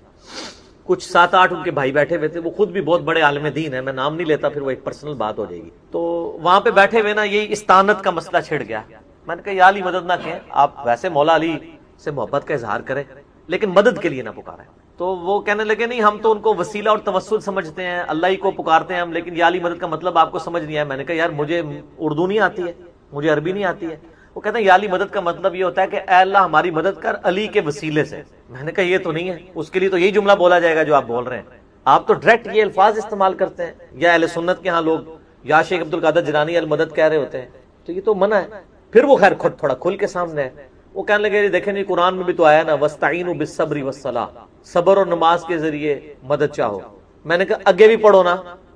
کچھ 7-8 ان کے بھائی بیٹھے ہوئے تھے، وہ خود بھی بہت بڑے عالم دین ہیں، میں نام نہیں لیتا پھر وہ ایک پرسنل بات ہو جائے گی. تو وہاں پہ بیٹھے ہوئے نا یہی استعانت کا مسئلہ چھڑ گیا. میں نے کہا یا علی مدد نہ کہیں، آپ ویسے مولا علی سے محبت کا اظہار کریں لیکن مدد کے لیے نہ پکاریں. تو وہ کہنے لگے نہیں ہم تو ان کو وسیلہ اور توسل سمجھتے ہیں، اللہ ہی کو پکارتے ہیں ہم، لیکن یا علی مدد کا مطلب آپ کو سمجھ نہیں آیا. میں نے کہا یار مجھے اردو نہیں آتی ہے، مجھے عربی نہیں آتی ہے. وہ کہتے ہیں یا علی مدد کا مطلب یہ ہوتا ہے کہ اے اللہ ہماری مدد کر علی کے وسیلے سے. میں نے کہا یہ تو نہیں ہے، اس کے لیے تو یہی جملہ بولا جائے گا جو آپ بول رہے ہیں. آپ تو ڈائریکٹ یہ الفاظ استعمال کرتے ہیں، یا اہل سنت کے ہاں لوگ یا شیخ عبد القادر جیلانی المدد کہہ رہے ہوتے ہیں، تو یہ تو منع ہے. پھر وہ خیر خود تھوڑا کھل کے سامنے ہے. وہ کہنے لگے دیکھیں نہیں قرآن میں بھی تو آیا نا وَاسْتَعِينُوا بِالصَّبْرِ وَالصَّلَاةِ، صبر اور نماز کے ذریعے مدد چاہو. میں نے کہا آگے بھی پڑھو نا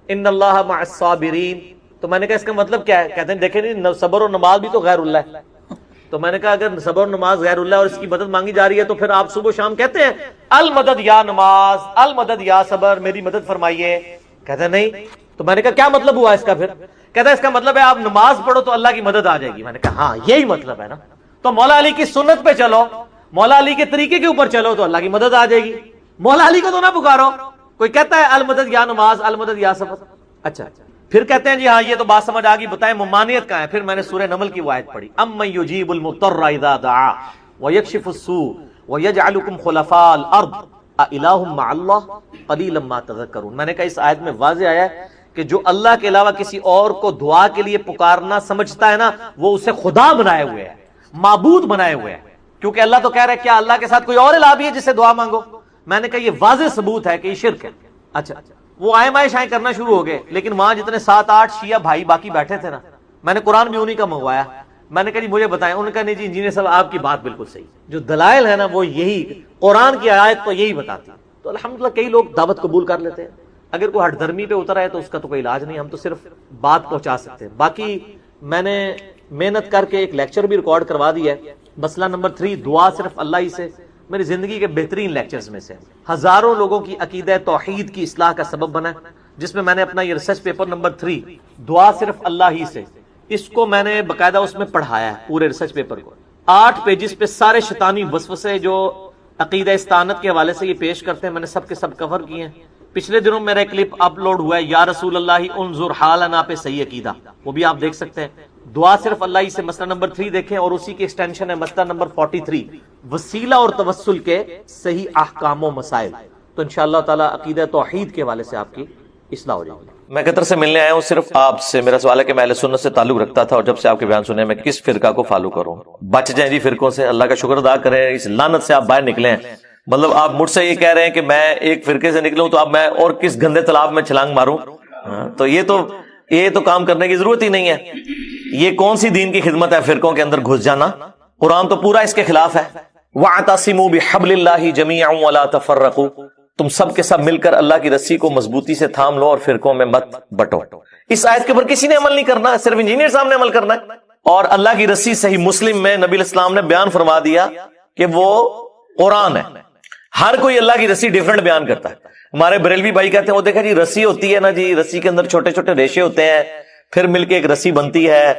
ان اللہ مع الصابرین. تو میں نے کہا اس کا مطلب کیا ہے؟ کہتے ہیں دیکھیں نہیں صبر اور نماز بھی تو غیر اللہ ہے. تو میں نے کہا اگر صبر اور نماز غیر اللہ اور اس کی مدد مانگی جا رہی ہے تو پھر آپ صبح و شام کہتے ہیں المدد یا نماز، المدد یا صبر، میری مدد فرمائیے. کہتے ہیں نہیں. تو میں نے کہا کیا مطلب ہوا اس کا؟ پھر کہتا ہے اس کا مطلب ہے آپ نماز پڑھو تو اللہ کی مدد آ جائے گی. میں نے کہا ہاں یہی مطلب ہے نا. تو مولا علی کی سنت پہ چلو، مولا علی کے طریقے کے اوپر چلو تو اللہ کی مدد آ جائے گی. مولا علی کو تو نہ پکارو. کوئی کہتا ہے المدد یا نماز، المدد یا صبر. اچھا پھر کہتے ہیں جی ہاں یہ تو بات سمجھ آ گئی، بتائیں ممانعت کہاں ہے؟ پھر میں نے سورہ نمل کی وہ آیت پڑھی امن یجیب المضطر اذا دعا ویکشف السوء ویجعلکم خلفاء الارض االہ مع اللہ قلیلا ما تذکرون. میں نے کہا اس آیت میں واضح آیا ہے کہ جو اللہ کے علاوہ کسی اور کو دعا کے لیے پکارنا سمجھتا ہے نا، وہ اسے خدا بنائے ہوئے ہے، معبود بنائے ہوئے ہیں. کیونکہ اللہ تو کہہ رہا ہے کیا اللہ کے ساتھ کوئی اور الہ بھی ہے جس سے دعا مانگو؟ میں نے کہا یہ واضح ثبوت ہے کہ یہ شرک ہے. اچھا وہ آئے مائے شائیں کرنا شروع ہو گئے، لیکن وہاں جتنے 7-8 شیعہ بھائی باقی بیٹھے تھے نا، میں نے قرآن بھی انہی کا منگوایا. میں نے کہا جی مجھے بتائیں. انہوں نے کہا نہیں جی انجینئر صاحب آپ کی بات بالکل صحیح، جو دلائل ہے نا وہ یہی، قرآن کی آیت تو یہی بتاتی. تو الحمدللہ کئی لوگ دعوت قبول کر لیتے ہیں. اگر کوئی ہٹ دھرمی پہ اتر آئے تو اس کا تو کوئی علاج نہیں، ہم تو صرف بات پہنچا سکتے ہیں. باقی میں نے محنت کر کے ایک لیکچر بھی ریکارڈ کروا دیا ہے، مسئلہ نمبر 3 دعا صرف اللہ ہی سے، میری زندگی کے بہترین لیکچرز میں سے. ہزاروں لوگوں کی عقیدہ توحید کی اصلاح کا سبب بنا، جس میں نے اپنا یہ ریسرچ پیپر نمبر 3 دعا صرف اللہ ہی سے، اس کو میں نے باقاعدہ اس میں پڑھایا ہے پورے ریسرچ پیپر کو. 8 پیجز پہ سارے شیطانی وسوسے جو عقیدہ استعانت کے حوالے سے یہ پیش کرتے ہیں میں نے سب کے سب کور کیے ہیں. پچھلے دنوں میرا ایک کلپ اپلوڈ ہوا ہے یا رسول اللہ انظر حالنا پہ صحیح عقیدہ، وہ بھی آپ دیکھ سکتے ہیں. دعا صرف اللہ ہی سے مسئلہ نمبر 3 دیکھیں، اور اسی کی ایکسٹینشن ہے مسئلہ نمبر 43 وسیلہ اور توسل کے صحیح احکام و مسائل. تو انشاءاللہ تعالی عقیدہ توحید کے حوالے سے آپ کی اصلاح ہو جائے گی۔ میں قطر سے ملنے آیا ہوں، صرف آپ سے میرا سوال ہے کہ میں اہل سنت سے تعلق رکھتا تھا اور جب سے آپ کے بیان سنے میں کس فرقہ کو فالو کروں؟ بچ جائیں جی فرقوں سے، اللہ کا شکر ادا کریں، اس لعنت سے آپ باہر نکلے ہیں۔ مطلب آپ مجھ سے یہ کہہ رہے ہیں کہ میں ایک فرقے سے نکلوں تو اب میں اور کس گندے تالاب میں چھلانگ ماروں؟ تو یہ تو کام کرنے کی ضرورت ہی نہیں ہے۔ یہ کون سی دین کی خدمت ہے فرقوں کے اندر گھس جانا؟ قرآن تو پورا اس کے خلاف ہے۔ وَاعْتَصِمُوا بِحَبْلِ اللَّهِ جَمِيعًا وَلَا تَفَرَّقُوا، تم سب کے سب مل کر اللہ کی رسی کو مضبوطی سے تھام لو اور فرقوں میں مت بٹو۔ اس آیت کے اوپر کسی نے عمل نہیں کرنا، صرف انجینئر صاحب نے عمل کرنا ہے۔ اور اللہ کی رسی صحیح مسلم میں نبی علیہ السلام نے بیان فرما دیا کہ وہ قرآن ہے۔ ہر کوئی اللہ کی رسی ڈیفرنٹ بیان کرتا ہے۔ ہمارے بریلوی بھائی کہتے ہیں وہ دیکھا جی رسی ہوتی ہے نا جی، رسی کے اندر چھوٹے چھوٹے ریشے ہوتے ہیں، پھر مل کے ایک رسی بنتی ہے۔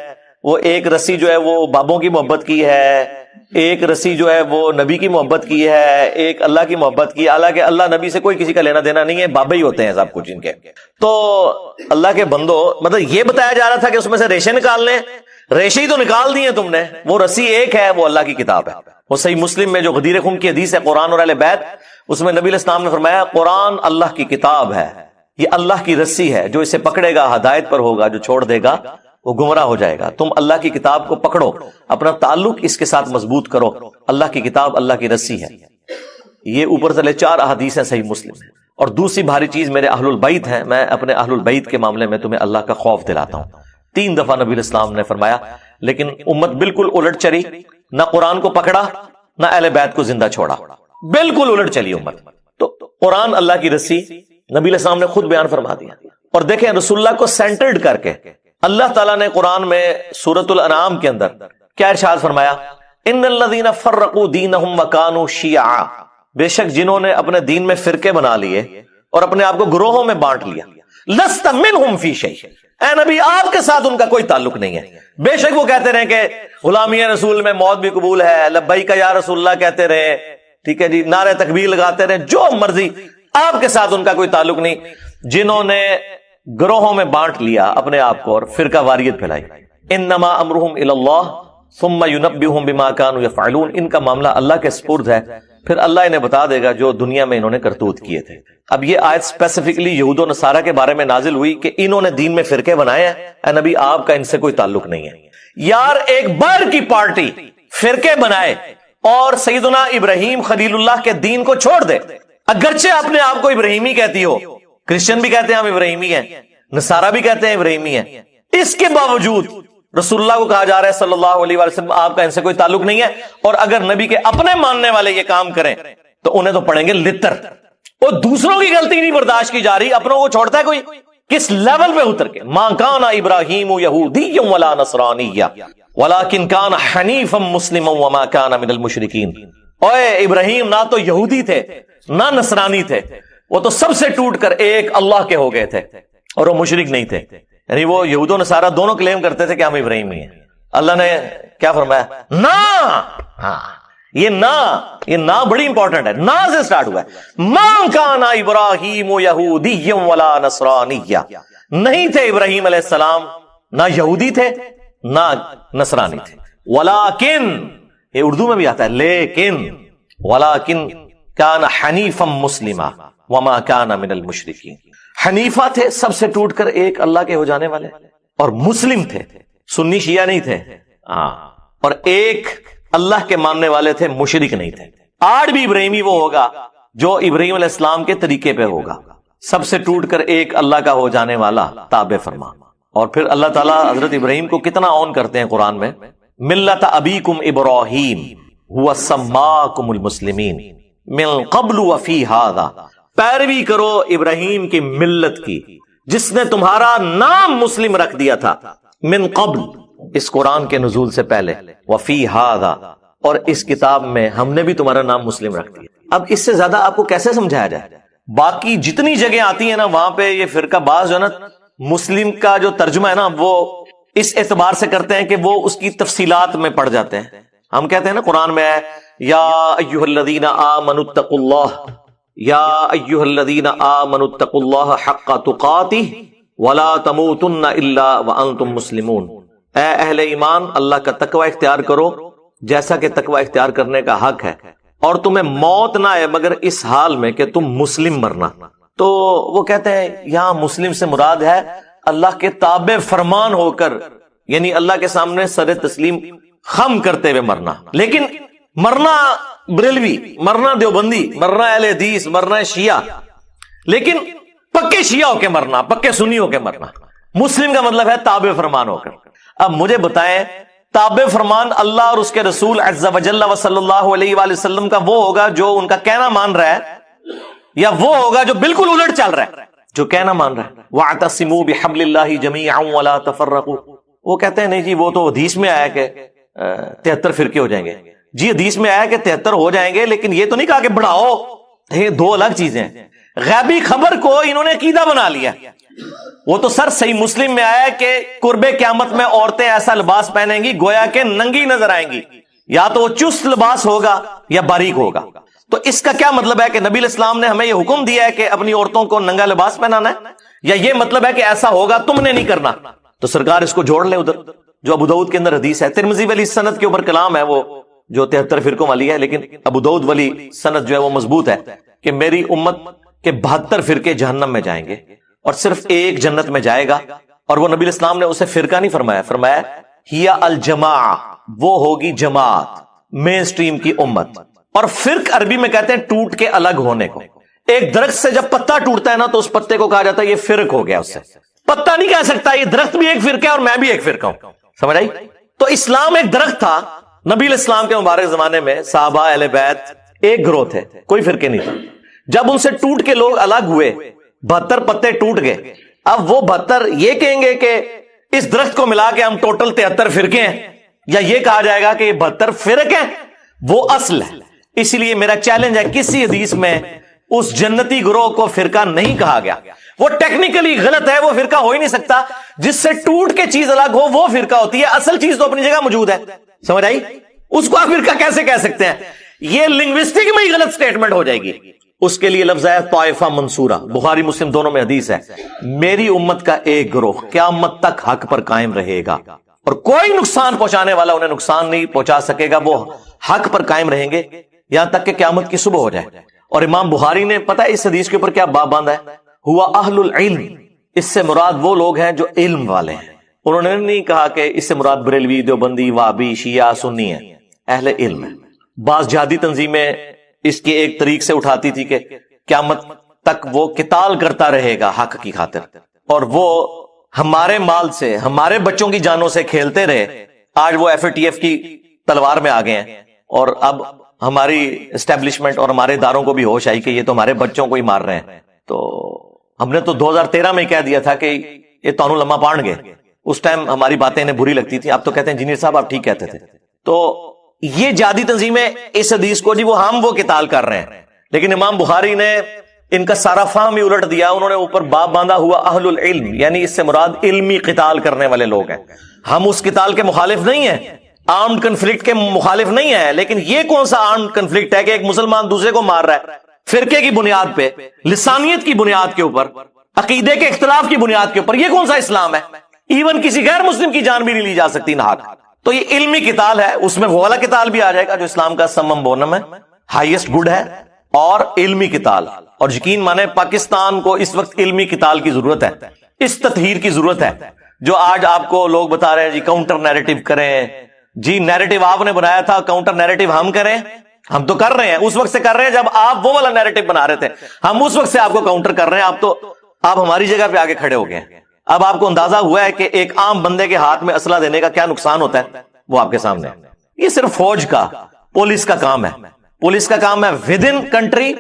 وہ ایک رسی جو ہے وہ بابوں کی محبت کی ہے، ایک رسی جو ہے وہ نبی کی محبت کی ہے، ایک اللہ کی محبت کی، حالانکہ اللہ نبی سے کوئی کسی کا لینا دینا نہیں ہے، بابے ہی ہوتے ہیں سب کچھ ان کے۔ تو اللہ کے بندو، مطلب یہ بتایا جا رہا تھا کہ اس میں سے ریشے نکال لیں، ریشے ہی تو نکال دیے تم نے۔ وہ رسی ایک ہے، وہ اللہ کی کتاب ہے۔ وہ صحیح مسلم میں جو غدیر خم کی حدیث ہے قرآن اور اہل بیت، اس میں نبی علیہ السلام نے فرمایا قرآن اللہ کی کتاب ہے، یہ اللہ کی رسی ہے، جو اسے پکڑے گا ہدایت پر ہوگا، جو چھوڑ دے گا وہ گمراہ ہو جائے گا۔ تم اللہ کی کتاب کو پکڑو، اپنا تعلق اس کے ساتھ مضبوط کرو۔ اللہ کی کتاب اللہ کی رسی ہے۔ یہ اوپر سے 4 احادیث ہیں صحیح مسلم میں۔ اور دوسری بھاری چیز میرے اہل البیت ہیں، میں اپنے اہل البیت کے معاملے میں تمہیں اللہ کا خوف دلاتا ہوں۔ 3 دفعہ نبی علیہ السلام نے فرمایا، لیکن امت بالکل الٹ چلی، نہ قرآن کو پکڑا نہ اہل بیت کو زندہ چھوڑا، بالکل الٹ چلی امت۔ تو قرآن اللہ کی رسی نبی علیہ السلام نے خود بیان فرما دیا۔ اور دیکھیں رسول اللہ کو سینٹرڈ کر کے اللہ تعالیٰ نے قرآن میں سورۃ الانعام کے اندر کیا ارشاد فرمایا؟ ان الذین فرقوا دینہم وکانوا شیعا، بے شک جنہوں نے اپنے دین میں فرقے بنا لیے اور اپنے آپ کو گروہوں میں بانٹ لیا، لست منہم فی شیء، اے نبی آپ کے ساتھ ان کا کوئی تعلق نہیں ہے۔ بے شک وہ کہتے رہے کہ غلامی رسول میں موت بھی قبول ہے، لبیک یا رسول اللہ کہتے رہے، ٹھیک ہے جی، نعرے تکبیر لگاتے رہے، جو مرضی، آپ کے ساتھ ان کا کوئی تعلق نہیں۔ جنہوں نے گروہوں میں بانٹ لیا اپنے آپ کو اور فرقہ واریت پھیلائی، انما امرهم الی اللہ ثم ینبئهم بما كانوا يفعلون، ان کا معاملہ اللہ کے سپرد ہے، پھر اللہ انہیں بتا دے گا جو دنیا میں انہوں نے کرتوت کیے تھے۔ اب یہ آیت اسپیسیفکلی یہود و نصارہ کے بارے میں نازل ہوئی کہ انہوں نے دین میں فرقے بنائے ہیں، اے نبی آپ کا ان سے کوئی تعلق نہیں ہے۔ یار ایک باہر کی پارٹی فرقے بنائے اور سیدنا ابراہیم خلیل اللہ کے دین کو چھوڑ دے، اگرچہ اپنے آپ کو ابراہیمی کہتی ہو، کرسچن بھی کہتے ہیں ہم ابراہیمی ہیں، نصارہ بھی کہتے ہیں ابراہیمی ہیں، اس کے باوجود رسول اللہ کو کہا جا رہا ہے صلی اللہ علیہ وسلم آپ کا ان سے کوئی تعلق نہیں ہے۔ اور اگر نبی کے اپنے ماننے والے یہ کام کریں تو انہیں تو پڑیں گے لتر۔ اور دوسروں کی غلطی نہیں برداشت کی جا رہی، اپنوں کو چھوڑتا ہے کوئی؟ کس لیول پہ اتر کے؟ مَا كَانَ إِبْرَاهِيمُ يَهُودِيًّا وَلَا نَصْرَانِيًّا وَلَكِنْ كَانَ حَنِيفًا مُسْلِمًا وَمَا كَانَ مِنَ الْمُشْرِكِينَ۔ اوے ابراہیم نہ تو یہودی تھے نہ نصرانی تھے، وہ تو سب سے ٹوٹ کر ایک اللہ کے ہو گئے تھے اور وہ مشرک نہیں تھے۔ یعنی وہ یہود و نصارہ دونوں کلیم کرتے تھے کہ ہم ابراہیمی ہیں۔ اللہ نے کیا فرمایا؟ نا، یہ نا بڑی امپورٹنٹ ہے، نا سے سٹارٹ ہوا ہے۔ مَا كَانَ إِبْرَاهِيمُ يَهُودِيًّا وَلَا نَصْرَانِيًّا، نہیں تھے ابراہیم علیہ السلام نہ یہودی تھے نہ نصرانی تھے، ولیکن، یہ اردو میں بھی آتا ہے لیکن، ولیکن کان حنیفا مسلما وما کان من المشرکین، حنیفہ تھے سب سے ٹوٹ کر ایک اللہ کے ہو جانے والے، اور مسلم تھے، سنی شیعہ نہیں تھے، اور ایک اللہ کے ماننے والے تھے، مشرک نہیں تھے۔ آج بھی ابراہیمی وہ ہوگا جو ابراہیم علیہ السلام کے طریقے پہ ہوگا، سب سے ٹوٹ کر ایک اللہ کا ہو جانے والا، تابع فرما۔ اور پھر اللہ تعالیٰ حضرت ابراہیم کو کتنا آن کرتے ہیں قرآن میں، ملت ابیکم ابراہیم هو سماکم المسلمین من قبل وفی ھذا، پیروی کرو ابراہیم کی ملت کی جس نے تمہارا نام مسلم رکھ دیا تھا، من قبل اس قرآن کے نزول سے پہلے، وفی ھذا اور اس کتاب میں ہم نے بھی تمہارا نام مسلم رکھ دیا۔ اب اس سے زیادہ آپ کو کیسے سمجھایا جائے؟ باقی جتنی جگہ آتی ہیں نا وہاں پہ یہ فرقہ باز جو ہے نا مسلم کا جو ترجمہ ہے نا وہ اس اعتبار سے کرتے ہیں کہ وہ اس کی تفصیلات میں پڑ جاتے ہیں۔ ہم کہتے ہیں نا قرآن میں ہے یا ایھا الذین آمنوا اتقوا اللہ، یا ایھا الذین آمنوا اتقوا اللہ حق تقاتہ ولا تموتن الا وانتم مسلمون، اے اہل ایمان اللہ کا تقوی اختیار کرو جیسا کہ تقوی اختیار کرنے کا حق ہے، اور تمہیں موت نہ آئے مگر اس حال میں کہ تم مسلم مرنا، تو وہ کہتے ہیں یہاں مسلم سے مراد ہے اللہ کے تابع فرمان ہو کر، یعنی اللہ کے سامنے سر تسلیم خم کرتے ہوئے مرنا. لیکن مرنا بریلوی، مرنا دیوبندی، مرنا اہل حدیث، مرنا شیعہ، لیکن پکے شیعہ ہو کے مرنا، پکے سنی ہو کے مرنا. مسلم کا مطلب ہے تابع فرمان ہو کر. اب مجھے بتائیں تابع فرمان اللہ اور اس کے رسول عز و جل و صلی اللہ علیہ وآلہ وسلم کا وہ ہوگا جو ان کا کہنا مان رہا ہے، یا وہ ہوگا جو بالکل الٹ چل رہا ہے، جو کہنا مان رہا ہے وَاعْتَصِمُوا بِحَبْلِ اللَّهِ جَمِيعًا وَلَا تَفَرَّقُوا. وہ کہتے ہیں نہیں جی وہ تو حدیث میں آیا کہ 73 فرقے ہو جائیں گے. جی حدیث میں آیا کہ 73 ہو جائیں گے، لیکن یہ تو نہیں کہا کہ بڑھاؤ. یہ دو الگ چیزیں ہیں. غیبی خبر کو انہوں نے عقیدہ بنا لیا. وہ تو سر صحیح مسلم میں آیا کہ قرب قیامت میں عورتیں ایسا لباس پہنیں گی گویا کہ ننگی نظر آئیں گی، یا تو وہ چست لباس ہوگا یا باریک ہوگا. تو اس کا کیا مطلب ہے کہ نبی الاسلام نے ہمیں یہ حکم دیا ہے کہ اپنی عورتوں کو ننگا لباس پہنانا ہے، یا یہ مطلب ہے کہ ایسا ہوگا تم نے نہیں کرنا؟ تو سرکار اس کو جوڑ لے ادھر جو ابو داؤد کے اندر حدیث ہے. ترمذی والی سند کے اوپر کلام ہے وہ جو 73 فرقوں والی ہے، لیکن ابو داؤد والی سند جو ہے وہ مضبوط ہے کہ میری امت کے 72 فرقے جہنم میں جائیں گے اور صرف ایک جنت میں جائے گا. اور وہ نبی الاسلام نے اسے فرقہ نہیں فرمایا، فرمایا ہیا الجماع، وہ ہوگی جماعت، مین سٹریم کی امت. اور فرق عربی میں کہتے ہیں ٹوٹ کے الگ ہونے کو. ایک درخت سے جب پتا ٹوٹتا ہے نا تو اس پتے کو کہا جاتا ہے یہ فرق ہو گیا. اس سے پتا نہیں کہہ سکتا یہ درخت بھی ایک فرقہ ہے اور میں بھی ایک فرقہ ہوں. سمجھ آئی؟ تو اسلام ایک درخت تھا نبی الاسلام کے مبارک زمانے میں. صحابہ اہل بیت ایک گروہ تھے، کوئی فرقے نہیں تھا. جب ان سے ٹوٹ کے لوگ الگ ہوئے 72 پتے ٹوٹ گئے. اب وہ 72 یہ کہیں گے کہ اس درخت کو ملا کے ہم ٹوٹل 73 فرقے ہیں، یا یہ کہا جائے گا کہ یہ 72 فرق ہیں؟ وہ اصل ہے. اسی لیے میرا چیلنج ہے کسی حدیث میں اس جنتی گروہ کو فرقہ نہیں کہا گیا. وہ ٹیکنیکلی غلط ہے، وہ فرقہ ہو ہی نہیں سکتا. جس سے ٹوٹ کے چیز الگ ہو وہ فرقہ ہوتی ہے، اصل چیز تو اپنی جگہ موجود ہے. سمجھ آئی؟ اس کو آپ فرقہ کیسے کہہ سکتے ہیں؟ یہ لنگوسٹک میں ہی غلط سٹیٹمنٹ ہو جائے گی. اس کے لیے لفظ ہے طائفہ منصورہ. بخاری مسلم دونوں میں حدیث ہے میری امت کا ایک گروہ قیامت تک حق پر قائم رہے گا اور کوئی نقصان پہنچانے والا انہیں نقصان نہیں پہنچا سکے گا. وہ حق پر قائم رہیں گے یہاں تک کہ قیامت کی صبح ہو جائے. اور امام بخاری نے پتہ ہے اس حدیث کے اوپر کیا باب باندھا ہے؟ ہوا اہل العلم. اس سے مراد وہ لوگ ہیں جو علم والے ہیں. انہوں نے نہیں کہا کہ اس سے مراد بریلوی، دیوبندی، وہابی، شیعہ، سنی ہیں. اہل علم ہے. بعض جہادی تنظیمیں اس کی ایک طریق سے اٹھاتی تھی کہ قیامت تک وہ قتال کرتا رہے گا حق کی خاطر، اور وہ ہمارے مال سے ہمارے بچوں کی جانوں سے کھیلتے رہے. آج وہ FATF کی تلوار میں آ گئے ہیں اور اب ہماری اسٹیبلشمنٹ اور ہمارے اداروں کو بھی ہوش آئی کہ یہ تو ہمارے بچوں کو ہی مار رہے ہیں. تو ہم نے تو 2013 میں کہہ دیا تھا کہ یہ تانوں لمحہ پان گے. اس ٹائم ہماری باتیں انہیں بری لگتی تھی. اب تو کہتے ہیں انجینئر صاحب آپ ٹھیک کہتے تھے. تو یہ جہادی تنظیمیں اس حدیث کو جی وہ قتال کر رہے ہیں، لیکن امام بخاری نے ان کا سارا فہم ہی الٹ دیا. انہوں نے اوپر باب باندھا ہوا اہل العلم، یعنی اس سے مراد علمی قتال کرنے والے لوگ ہیں. ہم اس قتال کے مخالف نہیں ہیں، آرمڈ کنفلکٹ کے مخالف نہیں ہیں، لیکن یہ کون سا آرمڈ کنفلکٹ ہے کہ ایک مسلمان دوسرے کو مار رہا ہے فرقے کی بنیاد پہ، لسانیت کی بنیاد کے اوپر، عقیدے کے اختلاف کی بنیاد کے اوپر؟ یہ کون سا اسلام ہے؟ ایون کسی غیر مسلم کی جان بھی نہیں لی جا سکتی ناحق. تو یہ علمی قتال ہے. اس میں وہ والا قتال بھی آ جائے گا جو اسلام کا سمم بونم ہے، ہائیسٹ گڈ ہے، اور علمی قتال. اور یقین مانے پاکستان کو اس وقت علمی قتال کی ضرورت ہے، اس تطہیر کی ضرورت ہے. جو آج آپ کو لوگ بتا رہے ہیں جی کاؤنٹر نیریٹو کریں، جی نیریٹو آپ نے بنایا تھا، کاؤنٹر نیریٹو ہم کریں. ہم تو کر رہے ہیں، اس وقت سے کر رہے ہیں جب آپ وہ والا نیریٹو بنا رہے تھے. ہم اس وقت سے آپ کو کاؤنٹر کر رہے ہیں. آپ ہماری جگہ پہ آگے کھڑے ہو گئے ہیں. اب آپ کو اندازہ ہوا ہے کہ ایک عام بندے کے ہاتھ میں اسلحہ دینے کا کیا نقصان ہوتا ہے. وہ آپ کے سامنے. یہ صرف فوج کا، پولیس کا کام ہے. پولیس کا کام ہے with in country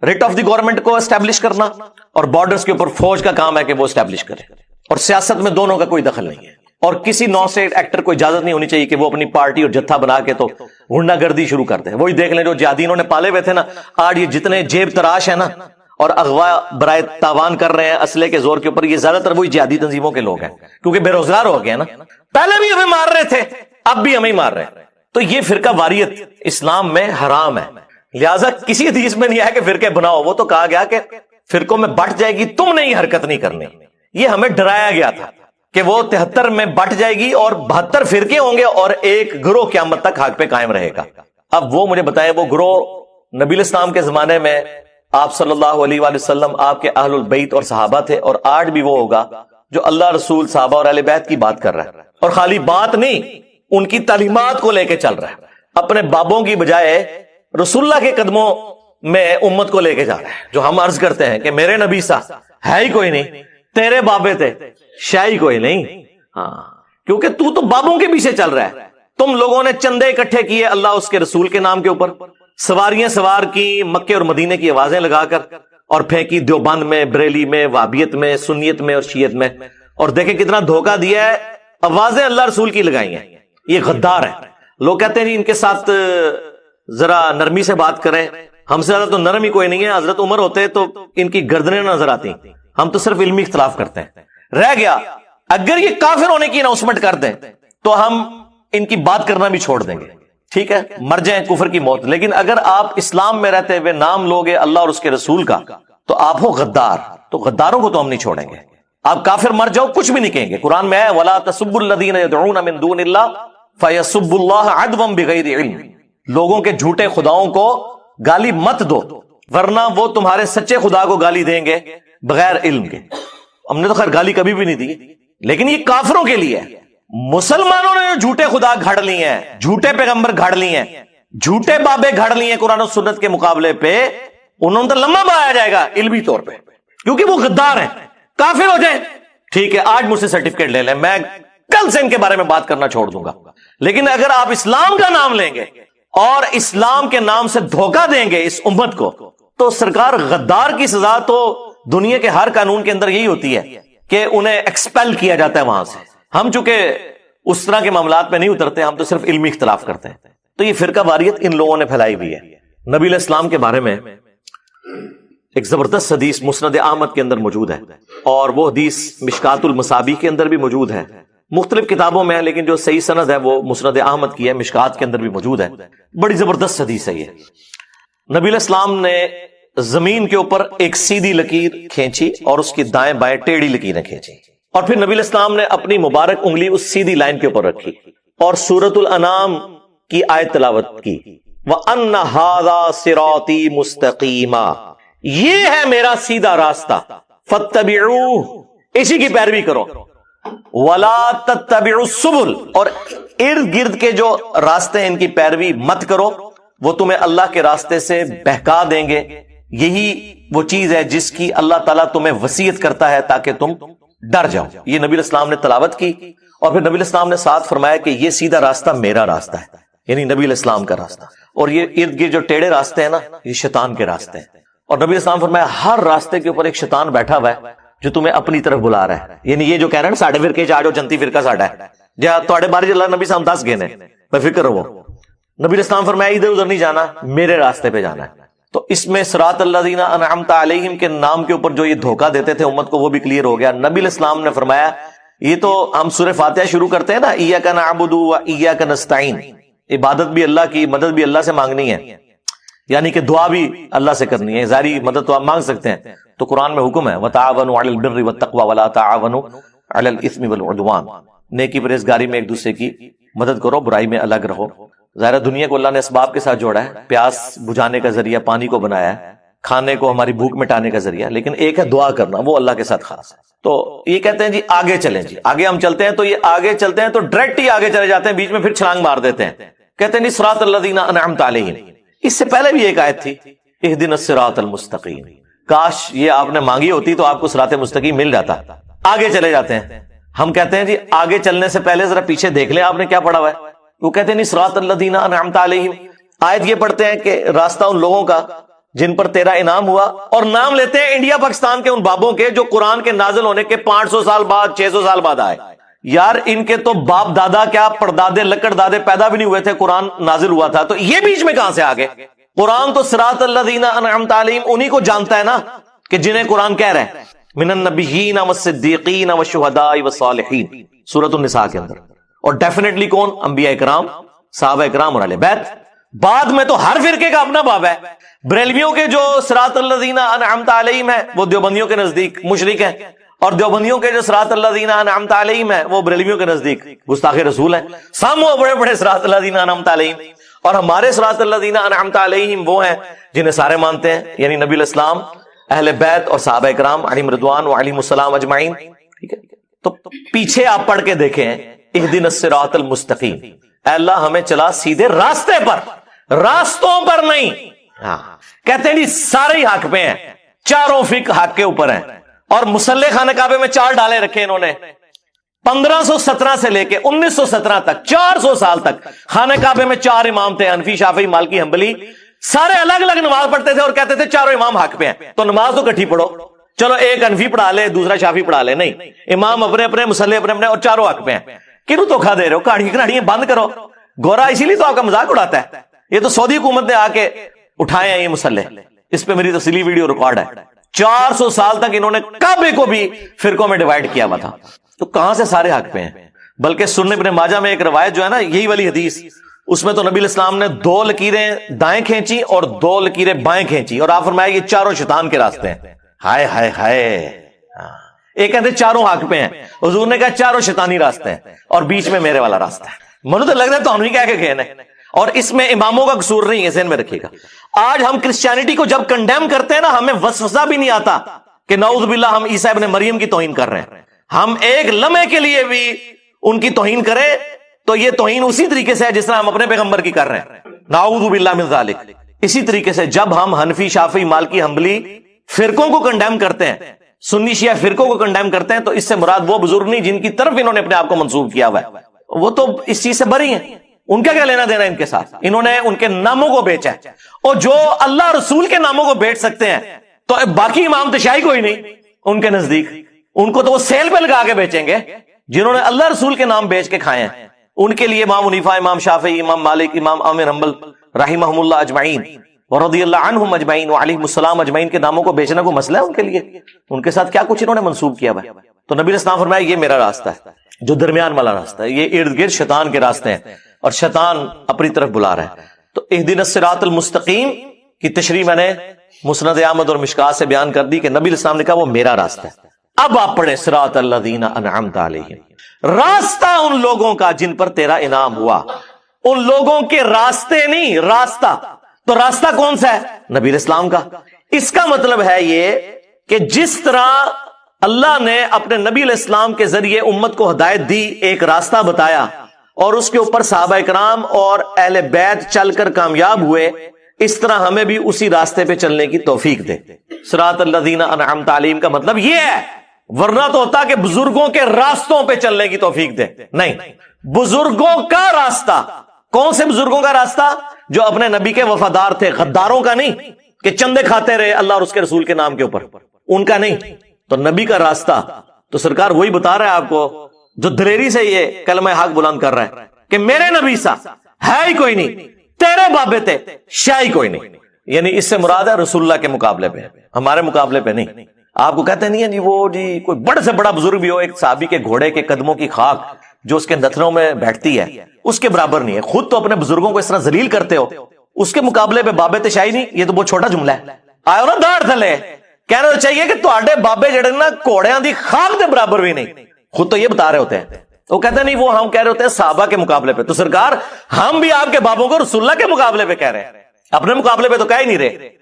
rate of the government کو اسٹیبلش کرنا، اور بارڈرز کے اوپر فوج کا کام ہے کہ وہ اسٹیبلش کرے. اور سیاست میں دونوں کا کوئی دخل نہیں ہے. اور کسی نان اسٹیٹ ایکٹر کو اجازت نہیں ہونی چاہیے کہ وہ اپنی پارٹی اور جتھا بنا کے تو غنڈہ گردی شروع کر دے. وہی دیکھ لیں جو جہادی انہوں نے پالے ہوئے تھے نا، آج یہ جتنے جیب تراش ہیں نا اور اغوا برائے تاوان کر رہے ہیں اسلحے کے زور کے اوپر، یہ زیادہ تر وہی جہادی تنظیموں کے لوگ ہیں، کیونکہ بے روزگار ہو گئے نا. پہلے بھی ہمیں مار رہے تھے، اب بھی ہمیں مار رہے ہیں. تو یہ فرقہ واریت اسلام میں حرام ہے. لہٰذا کسی حدیث میں نہیں ہے کہ فرقے بناؤ. وہ تو کہا گیا کہ فرقوں میں بٹ جائے گی، تم نے یہ حرکت نہیں کرنی. یہ ہمیں ڈرایا گیا تھا کہ وہ 73 میں بٹ جائے گی اور 72 فرقے ہوں گے اور ایک گروہ قیامت تک حق پہ قائم رہے گا. اب وہ مجھے بتائیں وہ گروہ نبی الاسلام کے زمانے میں آپ صلی اللہ علیہ وآلہ وسلم آپ کے اہل البیت اور صحابہ تھے، اور آج بھی وہ ہوگا جو اللہ رسول صحابہ اور اہل بیت کی بات کر رہا ہے، اور خالی بات نہیں، ان کی تعلیمات کو لے کے چل رہا ہے، اپنے بابوں کی بجائے رسول اللہ کے قدموں میں امت کو لے کے جا رہا ہے۔ جو ہم عرض کرتے ہیں کہ میرے نبی سا ہے ہی کوئی نہیں، تیرے بابے تھے شاہی کوئی نہیں، ہاں کیونکہ تو بابوں کے پیچھے چل رہا ہے۔ تم لوگوں نے چندے اکٹھے کیے اللہ اس کے رسول کے نام کے اوپر، سواریاں سوار کی مکے اور مدینے کی آوازیں لگا کر، اور پھینکی دیوبند میں، بریلی میں، وہابیت میں، سنیت میں اور شیعت میں، اور دیکھیں کتنا دھوکہ دیا ہے، آوازیں اللہ رسول کی لگائی ہیں۔ یہ غدار ہے۔ لوگ کہتے ہیں جی ان کے ساتھ ذرا نرمی سے بات کریں، ہم سے زیادہ تو نرم ہی کوئی نہیں ہے، حضرت عمر ہوتے تو ان کی گردنیں نظر آتی، ہم تو صرف علمی اختلاف کرتے ہیں۔ رہ گیا اگر یہ کافر ہونے کی اناؤنسمنٹ کر دیں تو ہم ان کی بات کرنا بھی چھوڑ دیں گے، ٹھیک ہے، مر جائیں کفر کی موت، لیکن اگر آپ اسلام میں رہتے ہوئے نام لوگے اللہ اور اس کے رسول کا تو آپ ہو غدار، تو غداروں کو تو ہم نہیں چھوڑیں گے۔ آپ کافر مر جاؤ کچھ بھی نہیں کہیں گے، قرآن میں ہے وَلَا تَسُبُّوا الَّذِينَ يَدْعُونَ مِن دُونِ اللَّهِ فَيَسُبُّوا اللَّهَ عَدْوًا بِغَيْرِ عِلْمٍ۔ لوگوں کے جھوٹے خداؤں کو گالی مت دو، ورنہ وہ تمہارے سچے خدا کو گالی دیں گے بغیر علم کے۔ ہم نے تو خیر گالی کبھی بھی نہیں دی، لیکن یہ کافروں کے لیے ہے۔ مسلمانوں نے جو جھوٹے خدا گھڑ لی ہیں، جھوٹے پیغمبر گھڑ لی ہیں، جھوٹے بابے گھڑ لی ہیں قرآن و سنت کے مقابلے پہ، انہوں نے تو لمبا بنایا جائے گا علمی طور پہ، کیونکہ وہ غدار ہیں۔ کافر ہو جائیں ٹھیک ہے، آج مجھ سے سرٹیفکیٹ لے لیں، میں کل سے ان کے بارے میں بات کرنا چھوڑ دوں گا، لیکن اگر آپ اسلام کا نام لیں گے اور اسلام کے نام سے دھوکہ دیں گے اس امت کو، تو سرکار غدار کی سزا تو دنیا کے ہر قانون کے اندر یہی ہوتی ہے کہ انہیں ایکسپیل کیا جاتا ہے وہاں سے۔ ہم چونکہ اس طرح کے معاملات میں نہیں اترتے، ہم تو صرف علمی اختلاف کرتے ہیں۔ تو یہ فرقہ واریت ان لوگوں نے پھیلائی ہوئی ہے۔ نبی علیہ السلام کے بارے میں ایک زبردست حدیث مسند احمد کے اندر موجود ہے، اور وہ حدیث مشکات المصابیح کے اندر بھی موجود ہے، مختلف کتابوں میں ہے، لیکن جو صحیح سند ہے وہ مسند احمد کی ہے، مشکات کے اندر بھی موجود ہے۔ بڑی زبردست حدیث ہے یہ۔ نبی علیہ السلام نے زمین کے اوپر ایک سیدھی لکیر کھینچی اور اس کی دائیں بائیں ٹیڑھی لکیریں کھینچی، اور پھر نبی علیہ السلام نے اپنی مبارک انگلی اس سیدھی لائن کے اوپر رکھی اور سورۃ الانعام کی آیت تلاوت کی، وَأَنَّ هَذَا صِرَاطِي مُسْتَقِيمًا، یہ ہے میرا سیدھا راستہ، فَاتَّبِعُوهُ، اسی کی پیروی کرو، وَلَا تَتَّبِعُوا السُّبُلَ، اور ارد گرد کے جو راستے ہیں ان کی پیروی مت کرو، وہ تمہیں اللہ کے راستے سے بہکا دیں گے۔ یہی وہ چیز ہے جس کی اللہ تعالیٰ تمہیں وصیت کرتا ہے تاکہ تم ڈر جاؤ۔ یہ نبی علیہ السلام نے تلاوت کی، اور پھر نبی علیہ السلام نے ساتھ فرمایا کہ یہ سیدھا راستہ میرا راستہ ہے، یعنی نبی علیہ السلام کا راستہ، اور یہ ارد گرد جو ٹیڑھے راستے ہیں نا، یہ شیطان کے راستے ہیں۔ اور نبی علیہ السلام فرمایا ہر راستے کے اوپر ایک شیطان بیٹھا ہوا ہے جو تمہیں اپنی طرف بلا رہا ہے، یعنی یہ جو کہہ رہے ہیں نا ساڑھے فرقے چ آ جاؤ، جنتی فرقہ ساڈا ہے، جہاں تھوڑے بارے اللہ نبی صاحب 10 گنے بے فکر رہو۔ نبی علیہ السلام فرمایا ادھر ادھر نہیں جانا، میرے راستے پہ جانا ہے۔ تو اس میں صراط الذین انعمت علیہم کے نام کے اوپر جو یہ دھوکہ دیتے تھے امت کو، وہ بھی کلیئر ہو گیا۔ نبی علیہ السلام نے فرمایا یہ تو ہم سورہ فاتحہ شروع کرتے ہیں نا، ایاک نعبد و ایاک نستعین، عبادت بھی اللہ کی، مدد بھی اللہ سے مانگنی ہے، یعنی کہ دعا بھی اللہ سے کرنی ہے، ظاہری مدد تو آپ مانگ سکتے ہیں، تو قرآن میں حکم ہے وتعاونوا علی البر والتقوی ولا تعاونوا علی الاثم والعدوان، نیکی پرہیزگاری میں ایک دوسرے کی مدد کرو، برائی میں الگ رہو۔ ظاہر دنیا کو اللہ نے اسباب کے ساتھ جوڑا ہے، پیاس بجھانے کا ذریعہ پانی کو بنایا ہے، کھانے کو ہماری بھوک مٹانے کا ذریعہ، لیکن ایک ہے دعا کرنا، وہ اللہ کے ساتھ خاص ہے۔ تو یہ کہتے ہیں جی آگے چلیں، جی آگے ہم چلتے ہیں، تو یہ آگے چلتے ہیں تو ڈائریکٹ ہی آگے چلے جاتے ہیں، بیچ میں پھر چھلانگ مار دیتے ہیں، کہتے ہیں جی صراط الذین انعمت علیہم۔ اس سے پہلے بھی ایک آیت تھی اہدنا الصراط المستقیم، کاش یہ آپ نے مانگی ہوتی تو آپ کو صراط مستقیم مل جاتا۔ آگے چلے جاتے ہیں، ہم کہتے ہیں جی آگے چلنے سے پہلے ذرا پیچھے دیکھ لیں آپ نے کیا پڑھا ہوا ہے۔ وہ کہتے ہیں نہیں صراط الذین انعمت علیہم، آیت یہ پڑھتے ہیں کہ راستہ ان لوگوں کا جن پر تیرا انعام ہوا، اور نام لیتے ہیں انڈیا پاکستان کے ان بابوں کے جو قرآن کے نازل ہونے کے 500 سال بعد 600 سال بعد آئے۔ یار ان کے تو باپ دادا کیا پردادے لکڑ دادے پیدا بھی نہیں ہوئے تھے، قرآن نازل ہوا تھا، تو یہ بیچ میں کہاں سے آ گئے؟ قرآن تو صراط الذین انعمت علیہم انہی کو جانتا ہے نا کہ جنہیں قرآن کہہ رہے ہیں من النبیین والصدیقین والشہداء والصالحین، سورۃ النساء کے اندر، اور ڈیفینیٹلی کون؟ انبیاء اکرام، صحابہ اکرام اور اہل بیت۔ بعد میں تو ہر فرقے کا اپنا باب ہے۔ بریلویوں کے جو صراط الذین انعمت علیہم ہے وہ دیوبندیوں کے نزدیک مشرک ہیں، اور دیوبندیوں کے جو صراط الذین انعمت علیہم ہے وہ بریلویوں کے نزدیک گستاخ رسول ہیں۔ سامو بڑے بڑے صراط الذین انعمت علیہم، اور ہمارے صراط الذین انعمت علیہم وہ ہیں جنہیں سارے مانتے ہیں، یعنی نبی علیہ السلام، اہل بیت اور صحابہ کرام علیہم رضوان و علیہم السلام اجمعین. ٹھیک ہے، تو پیچھے آپ پڑھ کے دیکھیں اہدنا الصراط المستقیم، اے اللہ ہمیں چلا سیدھے راستے پر، راستوں پر نہیں. ہاں کہتے ہیں جی سارے ہی حق پہ ہیں، چاروں فقہ حق کے اوپر ہیں. اور مصلی خانہ کعبے میں 4 ڈالے رکھے انہوں نے، 1517 سے لے کے 1917 تک 400 سال تک خانہ کعبے میں 4 امام تھے، حنفی، شافعی، مالکی، حنبلی، سارے الگ الگ نماز پڑھتے تھے اور کہتے تھے چاروں امام حق پہ ہیں. تو نماز تو کٹھی پڑھو، چلو ایک حنفی پڑھا لے دوسرا شافعی پڑھا لے، نہیں، امام اپنے اپنے، مصلی اپنے اپنے، اور چاروں حق پہ ہیں. کیوں دھوکھا دے رہے ہو؟ کہانیاں بند کرو. گورا اسی لیے تو آپ کا مذاق اڑاتا ہے. یہ تو سعودی حکومت نے آ کے اٹھائے ہیں یہ مسلح، اس پہ میری تفصیلی ویڈیو ریکارڈ ہے. 400 سال تک انہوں نے کعبے کو بھی فرقوں میں ڈیوائیڈ کیا ہوا تھا. تو کہاں سے سارے حق پہ ہیں؟ بلکہ سنن ابن ماجہ میں ایک روایت جو ہے نا، یہی والی حدیث، اس میں تو نبی علیہ السلام نے 2 لکیریں دائیں کھینچی اور 2 لکیریں بائیں کھینچی، اور آپ فرمایا یہ چاروں شیطان کے راستے ہیں. ہائے ہائے ہائے. ایک کہتے چاروں حق پہ ہیں، حضور نے کہا چاروں شیطانی راستے ہیں اور بیچ میں میرے والا راستہ ہے. مجھے تو لگ رہا ہے تو ہم نہیں کہہ کے گئے نا. اور اس میں اماموں کا قصور نہیں ہے، ذہن میں رکھیے گا. آج ہم کرسچینٹی کو جب کنڈیم کرتے ہیں نا، ہمیں وسوسہ بھی نہیں آتا کہ نعوذ باللہ ہم عیسیٰ ابن مریم کی توہین کر رہے ہیں. ہم ایک لمحے کے لیے بھی ان کی توہین کریں تو یہ توہین اسی طریقے سے ہے جس طرح ہم اپنے پیغمبر کی کر رہے ہیں. نعوذ باللہ من ذالک. اسی طریقے سے جب ہم حنفی، شافعی، مالکی، حنبلی فرقوں کو کنڈیم کرتے ہیں، سنی شیعہ فرقوں کو کنڈیم کرتے ہیں، تو اس سے مراد وہ بزرگ نہیں جن کی طرف انہوں نے اپنے آپ کو منسوب کیا ہوا ہے. وہ تو اس چیز سے بری ہیں، ان کا کیا لینا دینا ان کے ساتھ؟ انہوں نے ان کے ناموں کو بیچا ہے. اور جو اللہ رسول کے ناموں کو بیچ سکتے ہیں تو باقی امام تشیعی کوئی نہیں ان کے نزدیک. ان کو تو وہ سیل پہ لگا کے بیچیں گے. جنہوں نے اللہ رسول کے نام بیچ کے کھائے ہیں ان کے لیے امام حنیفہ، امام شافعی، امام مالک، امام احمد حنبل رحمہم اللہ اجمعین ورضی اللہ عنہم اجمعین وعلیہم السلام اجمعین کے ناموں کو بیچنا کوئی مسئلہ ہے ان کے لیے؟ ان کے ساتھ کیا کچھ انہوں نے منسوب کیا ہوا ہے. تو نبی علیہ السلام فرمایا یہ میرا راستہ ہے جو درمیان والا راستہ ہے. یہ ارد گرد شیطان کے راستے ہیں اور شیطان اپنی طرف بلا رہا ہے. تو اہدنا الصراط المستقیم کی تشریح میں نے مسند احمد اور مشکات سے بیان کر دی کہ نبی علیہ السلام نے کہا وہ میرا راستہ ہے. اب آپ پڑھیں صراط الذین انعمت علیہم، راستہ ان لوگوں کا جن پر تیرا انعام ہوا. ان لوگوں کے راستے نہیں، راستہ. تو راستہ کون سا ہے؟ نبی علیہ السلام کا. اس کا مطلب ہے یہ کہ جس طرح اللہ نے اپنے نبی علیہ السلام کے ذریعے امت کو ہدایت دی، ایک راستہ بتایا، اور اس کے اوپر صحابہ کرام اور اہل بیت چل کر کامیاب ہوئے، اس طرح ہمیں بھی اسی راستے پہ چلنے کی توفیق دے. صراط الذین انعمت علیہم کا مطلب یہ ہے. ورنہ تو ہوتا کہ بزرگوں کے راستوں پہ چلنے کی توفیق دے. نہیں، بزرگوں کا راستہ. کون سے بزرگوں کا راستہ؟ جو اپنے نبی کے وفادار تھے، غداروں کا نہیں کہ چندے کھاتے رہے اللہ اور اس کے رسول کے نام کے اوپر، ان کا نہیں. تو نبی کا راستہ تو سرکار وہی بتا رہا ہے آپ کو جو دلیری سے یہ کلمہ حق بلند کر رہا ہے کہ میرے نبی سا ہے ہی کوئی نہیں، تیرے بابے تھے شاہ ہی کوئی نہیں. یعنی اس سے مراد ہے رسول اللہ کے مقابلے پہ، ہمارے مقابلے پہ نہیں. آپ کو کہتے نہیں ہے جی وہ جی کوئی بڑے سے بڑا بزرگ بھی ہو، ایک صحابی کے گھوڑے کے قدموں کی خاک جو اس کے نتنوں میں بیٹھتی ہے اس کے برابر نہیں ہے. خود تو اپنے بزرگوں کو اس طرح ذلیل کرتے ہو، اس کے مقابلے پہ بابے تے شاہی نہیں. یہ تو بہت چھوٹا جملہ ہے. آئے نا داڑھ تھلے کہنا تو چاہیے کہ تواڈے بابے جڑے نا گھوڑیاں دی خاک دے برابر بھی نہیں. خود تو یہ بتا رہے ہوتے ہیں. وہ کہتے نہیں وہ ہم کہہ رہے ہوتے ہیں صحابہ کے مقابلے پہ. تو سرکار ہم بھی آپ کے بابوں کو رسول اللہ کے مقابلے پہ کہہ رہے ہیں، اپنے مقابلے پہ تو کہہ ہی نہیں رہے.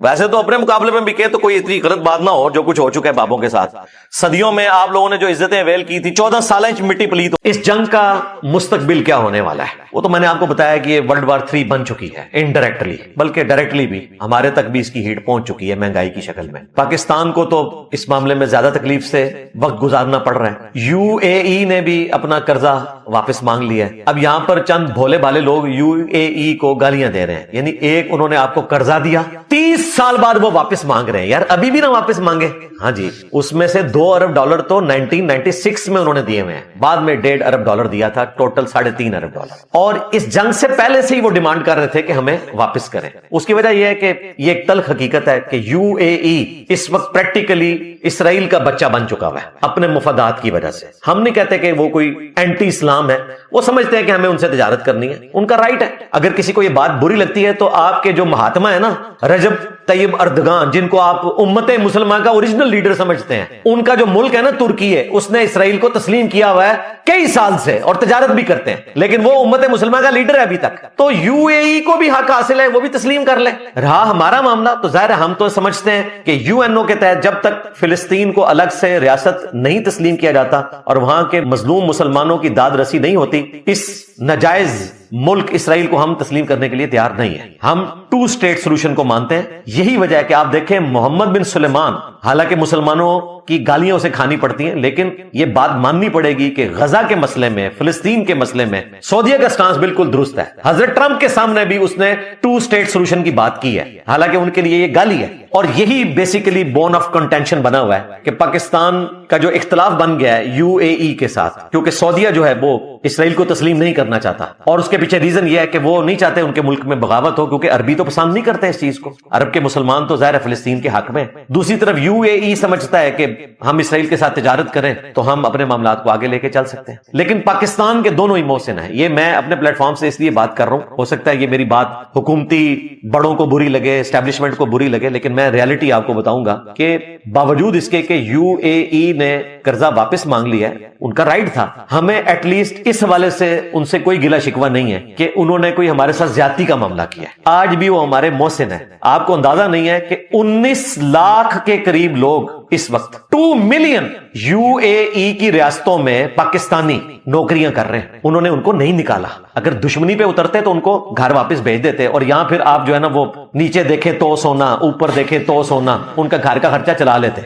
ویسے تو اپنے مقابلے میں بھی کہے تو کوئی اتنی غلط بات نہ ہو جو کچھ ہو چکا ہے بابوں کے ساتھ. صدیوں میں آپ لوگوں نے جو عزتیں اویل کی تھی، 14 سال مٹی پلیت. اس جنگ کا مستقبل کیا ہونے والا ہے وہ تو میں نے آپ کو بتایا کہ یہ ورلڈ وار 3 بن چکی ہے انڈائریکٹلی، بلکہ ڈائریکٹلی بھی ہمارے تک بھی اس کی ہیٹ پہنچ چکی ہے مہنگائی کی شکل میں. پاکستان کو تو اس معاملے میں زیادہ تکلیف سے وقت گزارنا پڑ رہا ہے. UAE نے بھی اپنا قرضہ واپس مانگ لیا ہے. اب یہاں پر چند بھولے بھالے لوگ UAE کو گالیاں دے رہے ہیں. یعنی ایک انہوں نے آپ کو قرضہ دیا، 30 سال بعد وہ واپس مانگ رہے ہیں. یار ابھی بھی نہ واپس مانگے. ہاں جی، اس میں سے $2 ارب تو 1996 میں انہوں نے دیے ہوئے ہیں، بعد میں $1.5 ارب دیا تھا، ٹوٹل $3.5 ارب. اور اس جنگ سے پہلے سے ہی وہ ڈیمانڈ کر رہے تھے کہ ہمیں واپس کریں. اس کی وجہ یہ ہے کہ یہ ایک تلخ حقیقت ہے کہ UAE اس وقت پریکٹیکلی اسرائیل کا بچہ بن چکا ہوا ہے اپنے مفادات کی وجہ سے. ہم نہیں کہتے کہ وہ کوئی اینٹی اسلام نظام ہے وہ سمجھتے ہیں کہ ہمیں ان سے تجارت کرنی ہے، ان کا رائٹ ہے. اگر کسی کو یہ بات بری لگتی ہے تو آپ کے جو مہاتما ہے نا رجب طیب اردگان، جن کو آپ امت مسلمہ کا اوریجنل لیڈر سمجھتے ہیں، ان کا جو ملک ہے نا ترکی ہے، اس نے اسرائیل کو تسلیم کیا ہوا ہے کئی سال سے اور تجارت بھی کرتے ہیں، لیکن وہ امت مسلمہ کا لیڈر ہے ابھی تک. تو یو اے ای کو بھی حق حاصل ہے، وہ بھی تسلیم کر لے. رہا ہمارا معاملہ تو ظاہر ہے ہم تو سمجھتے ہیں کہ یو این او کے تحت جب تک فلسطین کو الگ سے ریاست نہیں تسلیم کیا جاتا اور وہاں کے مظلوم مسلمانوں کی داد رسی نہیں ہوتی، اس ناجائز ملک اسرائیل کو ہم تسلیم کرنے کے لیے تیار نہیں ہیں. ہم 2 اسٹیٹ سولوشن کو مانتے ہیں. یہی وجہ ہے کہ آپ دیکھیں محمد بن سلیمان، حالانکہ مسلمانوں کی گالیاں اسے کھانی پڑتی ہیں، لیکن یہ بات ماننی پڑے گی کہ غزہ کے مسئلے میں، فلسطین کے مسئلے میں سعودیہ کا سٹانس بالکل درست ہے. حضرت ٹرمپ کے سامنے بھی اس نے 2 اسٹیٹ سولوشن کی بات کی ہے، حالانکہ ان کے لیے یہ گالی ہے. اور یہی بیسیکلی بون آف کنٹینشن بنا ہوا ہے کہ پاکستان کا جو اختلاف بن گیا ہے یو اے ای کے ساتھ، کیونکہ سعودیہ جو ہے وہ اسرائیل کو تسلیم نہیں کرنا چاہتا، اور اس کے پیچھے ریزن یہ ہے کہ وہ نہیں چاہتے ان کے ملک میں بغاوت ہو، کیونکہ عربی تو پسند نہیں کرتے اس چیز کو. عرب کے مسلمان تو ظاہر ہے فلسطین کے حق میں. دوسری طرف یو اے ای سمجھتا ہے کہ ہم اسرائیل کے ساتھ تجارت کریں تو ہم اپنے معاملات کو آگے لے کے چل سکتے ہیں. لیکن پاکستان کے دونوں ہی محسن ہیں. یہ میں اپنے پلیٹ فارم سے اس لیے بات کر رہا ہوں، ہو سکتا ہے یہ میری بات حکومتی بڑوں کو بری لگے، اسٹیبلشمنٹ کو بری لگے، لیکن میں ریالٹی آپ کو بتاؤں گا کہ باوجود اس کے کہ یو اے ای نے قرضہ واپس مانگ لیا ہے، ان کا رائٹ تھا. ہمیں ایٹ لیسٹ اس حوالے سے ان سے کوئی گلہ شکوہ نہیں ہے کہ انہوں نے کوئی ہمارے ساتھ زیادتی کا معاملہ کیا ہے. آج بھی وہ ہمارے محسن ہیں. آپ کو اندازہ نہیں ہے کہ 19 لاکھ کے قریب لوگ اس وقت 2 ملین یو اے ای کی ریاستوں میں پاکستانی نوکریاں کر رہے ہیں. انہوں نے ان کو نہیں نکالا. اگر دشمنی پہ اترتے تو ان کو گھر واپس بھیج دیتے، اور یہاں پھر آپ جو ہے نا وہ نیچے دیکھے تو سونا، اوپر دیکھے تو سونا، ان کا گھر کا خرچہ چلا لیتے.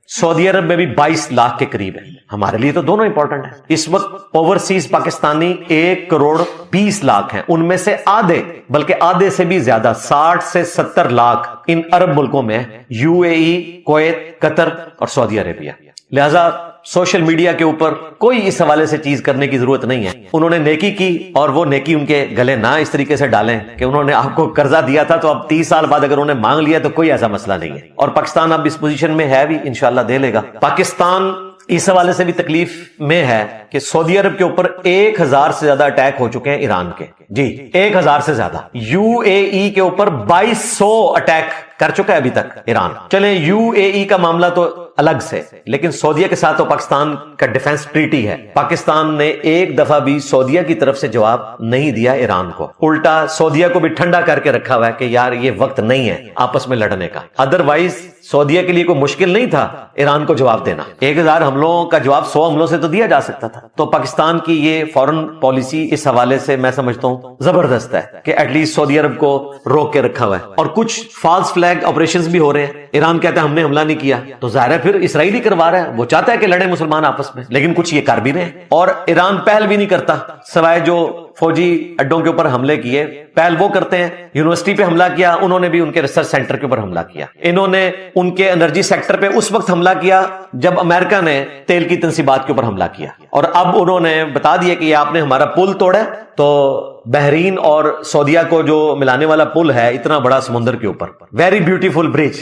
سعودی عرب میں بھی 22 لاکھ کے قریب ہے. ہمارے لیے تو دونوں امپورٹنٹ ہیں. اس وقت اوورسیز پاکستانی 1 کروڑ 20 لاکھ ہیں. ان میں سے آدھے، بلکہ آدھے سے بھی زیادہ، 60 سے 70 لاکھ ان عرب ملکوں میں، یو اے ای، کویت، قطر اور سعودی عربیہ. لہذا سوشل میڈیا کے اوپر کوئی اس حوالے سے چیز کرنے کی ضرورت نہیں ہے. انہوں نے نیکی کی اور وہ نیکی ان کے گلے نہ اس طریقے سے ڈالیں کہ انہوں نے آپ کو قرضہ دیا تھا تو اب 30 سال بعد اگر انہوں نے مانگ لیا تو کوئی ایسا مسئلہ نہیں ہے. اور پاکستان اب اس پوزیشن میں ہے بھی، انشاءاللہ دے لے گا. پاکستان اس حوالے سے بھی تکلیف میں ہے کہ سعودی عرب کے اوپر 1000 سے زیادہ اٹیک ہو چکے ہیں ایران کے. جی 1000 سے زیادہ. یو اے ای کے اوپر 2200 اٹیک کر چکا ہے ابھی تک ایران. چلیں یو اے ای کا معاملہ تو الگ سے، لیکن سعودیہ کے ساتھ تو پاکستان کا ڈیفنس ٹریٹی ہے. پاکستان نے ایک دفعہ بھی سعودیہ کی طرف سے جواب نہیں دیا ایران کو. الٹا سعودیہ کو بھی ٹھنڈا کر کے رکھا ہوا ہے کہ یار یہ وقت نہیں ہے آپس میں لڑنے کا. ادروائز سعودیہ کے لیے کوئی مشکل نہیں تھا ایران کو جواب دینا. 1000 حملوں کا جواب 100 حملوں سے تو دیا جا سکتا تھا. تو پاکستان کی یہ فورن پالیسی اس حوالے سے میں سمجھتا ہوں زبردست ہے کہ ایٹ لیسٹ سعودی عرب کو روک کے رکھا ہوا ہے. اور کچھ فالس فلیگ آپریشنز بھی ہو رہے ہیں. ایران کہتا ہے ہم نے حملہ نہیں کیا، تو ظاہر ہے پھر اسرائیل ہی کروا رہا ہے. وہ چاہتا ہے کہ لڑے مسلمان آپس میں، لیکن کچھ یہ کر بھی رہے ہیں. اور ایران پہل بھی نہیں کرتا، سوائے جو فوجی اڈوں کے اوپر حملے کیے پہل وہ کرتے ہیں. یونیورسٹی پہ حملہ کیا، انہوں نے بھی ان کے ریسرچ سینٹر کے اوپر حملہ کیا. انہوں نے ان کے انرجی سیکٹر پہ اس وقت حملہ کیا جب امریکہ نے تیل کی تنصیبات کے اوپر حملہ کیا. اور اب انہوں نے بتا دیا کہ یہ آپ نے ہمارا پل توڑا. تو بحرین اور سعودیہ کو جو ملانے والا پل ہے اتنا بڑا سمندر کے اوپر، ویری بیوٹیفل برج،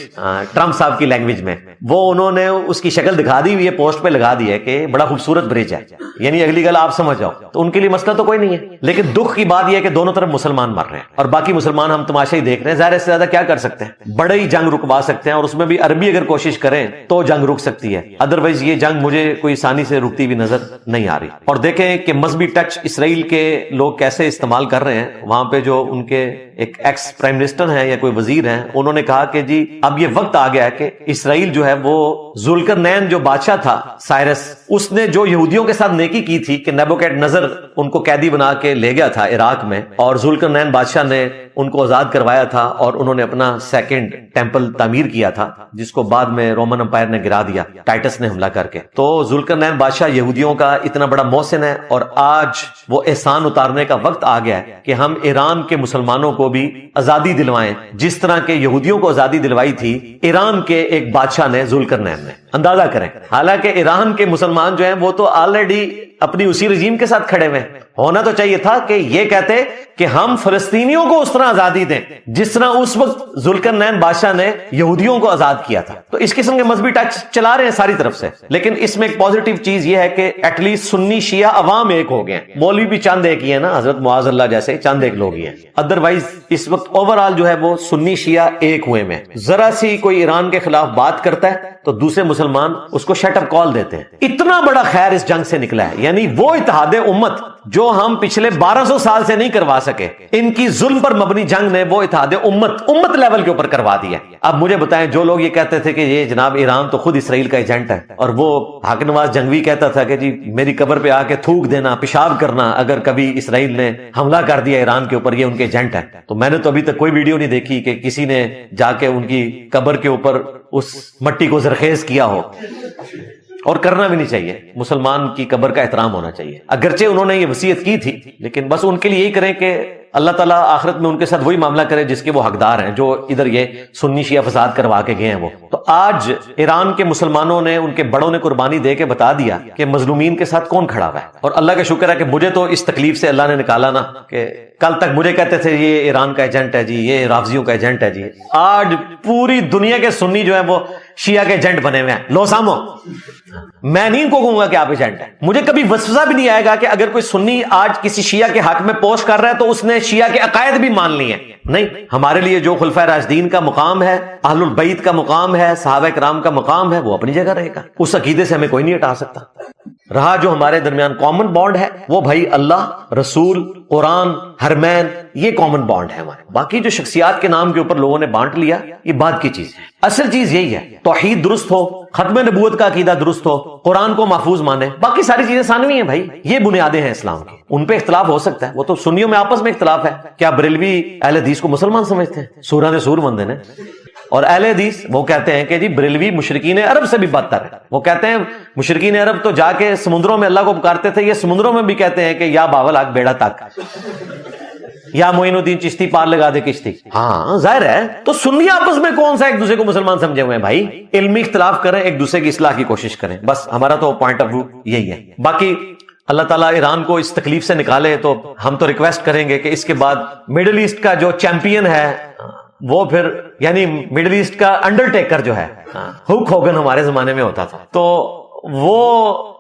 ٹرمپ صاحب کی لینگویج میں، وہ انہوں نے اس کی شکل دکھا دی ہوئی ہے، پوسٹ پہ لگا دی ہے کہ بڑا خوبصورت برج ہے. یعنی اگلی گل آپ سمجھ جاؤ. تو ان کے لیے مسئلہ تو کوئی نہیں ہے. لیکن دکھ کی بات یہ ہے کہ دونوں طرف مسلمان مر رہے ہیں اور باقی مسلمان ہم تماشا ہی دیکھ رہے ہیں. ظاہر اس سے زیادہ کیا کر سکتے ہیں؟ بڑے ہی جنگ رکوا سکتے ہیں، اور اس میں بھی عربی اگر کوشش کریں تو جنگ رک سکتی ہے. ادروائز یہ جنگ مجھے کوئی آسانی سے رکتی ہوئی نظر نہیں آ رہی. اور دیکھیں کہ مذہبی ٹچ اسرائیل کے لوگ کیسے استعمال کر رہے ہیں. وہاں پہ جو ان کے ایک ایکس پرائم منسٹر ہیں یا کوئی وزیر ہیں، انہوں نے کہا کہ جی اب یہ وقت آ گیا ہے کہ اسرائیل جو ہے وہ ذوالقرنین جو بادشاہ تھا سائرس، اس نے جو یہودیوں کے ساتھ نیکی کی تھی کہ نیبوکیڈ نظر ان کو قیدی بنا کے لے گیا تھا عراق میں، اور ذوالقرنین بادشاہ نے ان کو آزاد کروایا تھا اور انہوں نے اپنا سیکنڈ ٹیمپل تعمیر کیا تھا جس کو بعد میں رومن امپائر نے گرا دیا ٹائٹس نے حملہ کر کے. تو ذوالقرنین بادشاہ یہودیوں کا اتنا بڑا محسن ہے، اور آج وہ احسان اتارنے کا وقت آ گیا ہے کہ ہم ایران کے مسلمانوں کو بھی آزادی دلوائیں جس طرح کے یہودیوں کو آزادی دلوائی تھی ایران کے ایک بادشاہ نے، ذوالقرنین نے. اندازہ کریں، حالانکہ ایران کے مسلمان جو ہیں وہ تو آلریڈی اپنی اسی رجیم کے ساتھ کھڑے ہوئے. ہونا تو چاہیے تھا کہ یہ کہتے کہ ہم فلسطینیوں کو اس طرح آزادی دیں جس طرح اس وقت ذوالقرنین بادشاہ نے یہودیوں کو آزاد کیا تھا. تو اس قسم کے مذہبی ٹچ چلا رہے ہیں ساری طرف سے. لیکن اس میں ایک پازیٹیو چیز یہ ہے کہ ایٹ لیسٹ سنی شیعہ عوام ایک ہو گئے ہیں. مولوی بھی چند ایک ہی ہے نا, حضرت معاذ اللہ جیسے چند ایک لوگ ہی ہیں. ادروائز اس وقت اوور آل جو ہے وہ سنی شیعہ ایک ہوئے میں. ذرا سی کوئی ایران کے خلاف بات کرتا ہے تو دوسرے مسلمان اس کو شٹ اپ کال دیتے ہیں. اتنا بڑا خیر اس جنگ سے نکلا ہے. یعنی وہ اتحاد امت جو ہم پچھلے 1200 سال سے نہیں کروا سکے, ان کی ظلم پر مبنی جنگ نے وہ اتحاد امت لیول کے اوپر کروا دیا. اب مجھے بتائیں, جو لوگ یہ کہتے تھے کہ یہ جناب ایران تو خود اسرائیل کا ایجنٹ ہے, اور وہ حق نواز جنگوی کہتا تھا کہ جی میری قبر پہ آ کے تھوک دینا, پیشاب کرنا اگر کبھی اسرائیل نے حملہ کر دیا ایران کے اوپر, یہ ان کے ایجنٹ ہے. تو میں نے تو ابھی تک کوئی ویڈیو نہیں دیکھی کہ کسی نے جا کے ان کی قبر کے اوپر اس مٹی کو زرخیز کیا ہو, اور کرنا بھی نہیں چاہیے. مسلمان کی قبر کا احترام ہونا چاہیے. اگرچہ انہوں نے یہ وصیت کی تھی, لیکن بس ان کے لیے یہی کریں کہ اللہ تعالیٰ آخرت میں ان کے ساتھ وہی معاملہ کرے جس کے وہ حقدار ہیں, جو ادھر یہ سنی شیعہ فساد کروا کے گئے ہیں وہ. تو آج ایران کے مسلمانوں نے, ان کے بڑوں نے قربانی دے کے بتا دیا کہ مظلومین کے ساتھ کون کھڑا ہوا ہے. اور اللہ کا شکر ہے کہ مجھے تو اس تکلیف سے اللہ نے نکالا نا, کہ کل تک مجھے کہتے تھے یہ ایران کا ایجنٹ ہے جی, یہ رافضیوں کا ایجنٹ ہے جی. آج پوری دنیا کے سنی جو ہے وہ شیعہ کے ایجنٹ بنے ہوئے ہیں. لو سامو, میں نہیں ان کو کہوں گا کہ آپ ایجنٹ ہیں. مجھے کبھی وسوسہ بھی نہیں آئے گا کہ اگر کوئی سنی آج کسی شیعہ کے حق میں پوسٹ کر رہا ہے تو اس نے شیعہ کے عقائد بھی مان لی ہیں. نہیں, ہمارے لیے جو خلفائے راشدین کا مقام ہے, اہل البیت کا مقام ہے, صحابہ کرام کا مقام ہے, وہ اپنی جگہ رہے گا. اس عقیدے سے ہمیں کوئی نہیں ہٹا سکتا. رہا جو ہمارے درمیان کامن بانڈ ہے وہ بھائی اللہ, رسول, قرآن, حرمین, یہ کامن بانڈ ہے ہمارے. باقی جو شخصیات کے نام کے اوپر لوگوں نے بانٹ لیا, یہ بات کی چیز ہے. اصل چیز یہی ہے, توحید درست ہو, ختم نبوت کا عقیدہ درست ہو, قرآن کو محفوظ مانے, باقی ساری چیزیں ثانوی ہیں بھائی. یہ بنیادیں ہیں اسلام کی. ان پہ اختلاف ہو سکتا ہے, وہ تو سنیوں میں آپس میں اختلاف ہے. کیا بریلوی اہل حدیث کو مسلمان سمجھتے ہیں؟ سورہ نے سور بندے نے. اور اہل حدیث وہ کہتے ہیں کہ جی بریلوی مشرکین عرب سے بھی بدتر ہے. وہ کہتے ہیں مشرکین عرب تو جا کے سمندروں میں اللہ کو پکارتے تھے, یہ سمندروں میں بھی کہتے ہیں کہ یا باول آگ بیڑا تک, یا معین الدین چشتی پار لگا دے کشتی. ہاں ظاہر ہے. تو سنی آپس میں کون سا ایک دوسرے کو مسلمان سمجھے ہوئے ہیں بھائی؟ علمی اختلاف کریں, ایک دوسرے کی اصلاح کی کوشش کریں, بس ہمارا تو پوائنٹ آف ویو یہی ہے. باقی اللہ تعالیٰ ایران کو اس تکلیف سے نکالے. تو ہم تو ریکویسٹ کریں گے کہ اس کے بعد مڈل ایسٹ کا جو چیمپئن ہے وہ پھر, یعنی مڈل ایسٹ کا انڈرٹیکر جو ہے, ہک ہوگن ہمارے زمانے میں ہوتا تھا, تو وہ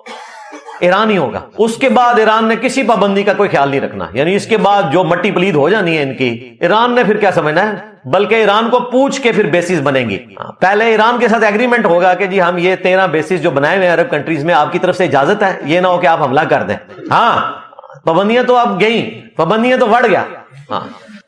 ایران ہی ہوگا. اس کے بعد ایران نے کسی پابندی کا کوئی خیال نہیں رکھنا. یعنی اس کے بعد جو مٹی پلید ہو جانی ہے ان کی, ایران نے پھر کیا سمجھنا ہے, بلکہ ایران کو پوچھ کے پھر بیسز بنیں گی. پہلے ایران کے ساتھ ایگریمنٹ ہوگا کہ جی ہم یہ 13 بیسز جو بنائے ہوئے ہیں عرب کنٹریز میں, آپ کی طرف سے اجازت ہے, یہ نہ ہو کہ آپ حملہ کر دیں. ہاں پابندیاں تو اب گئیں, پابندیاں تو بڑھ گیا. ہاں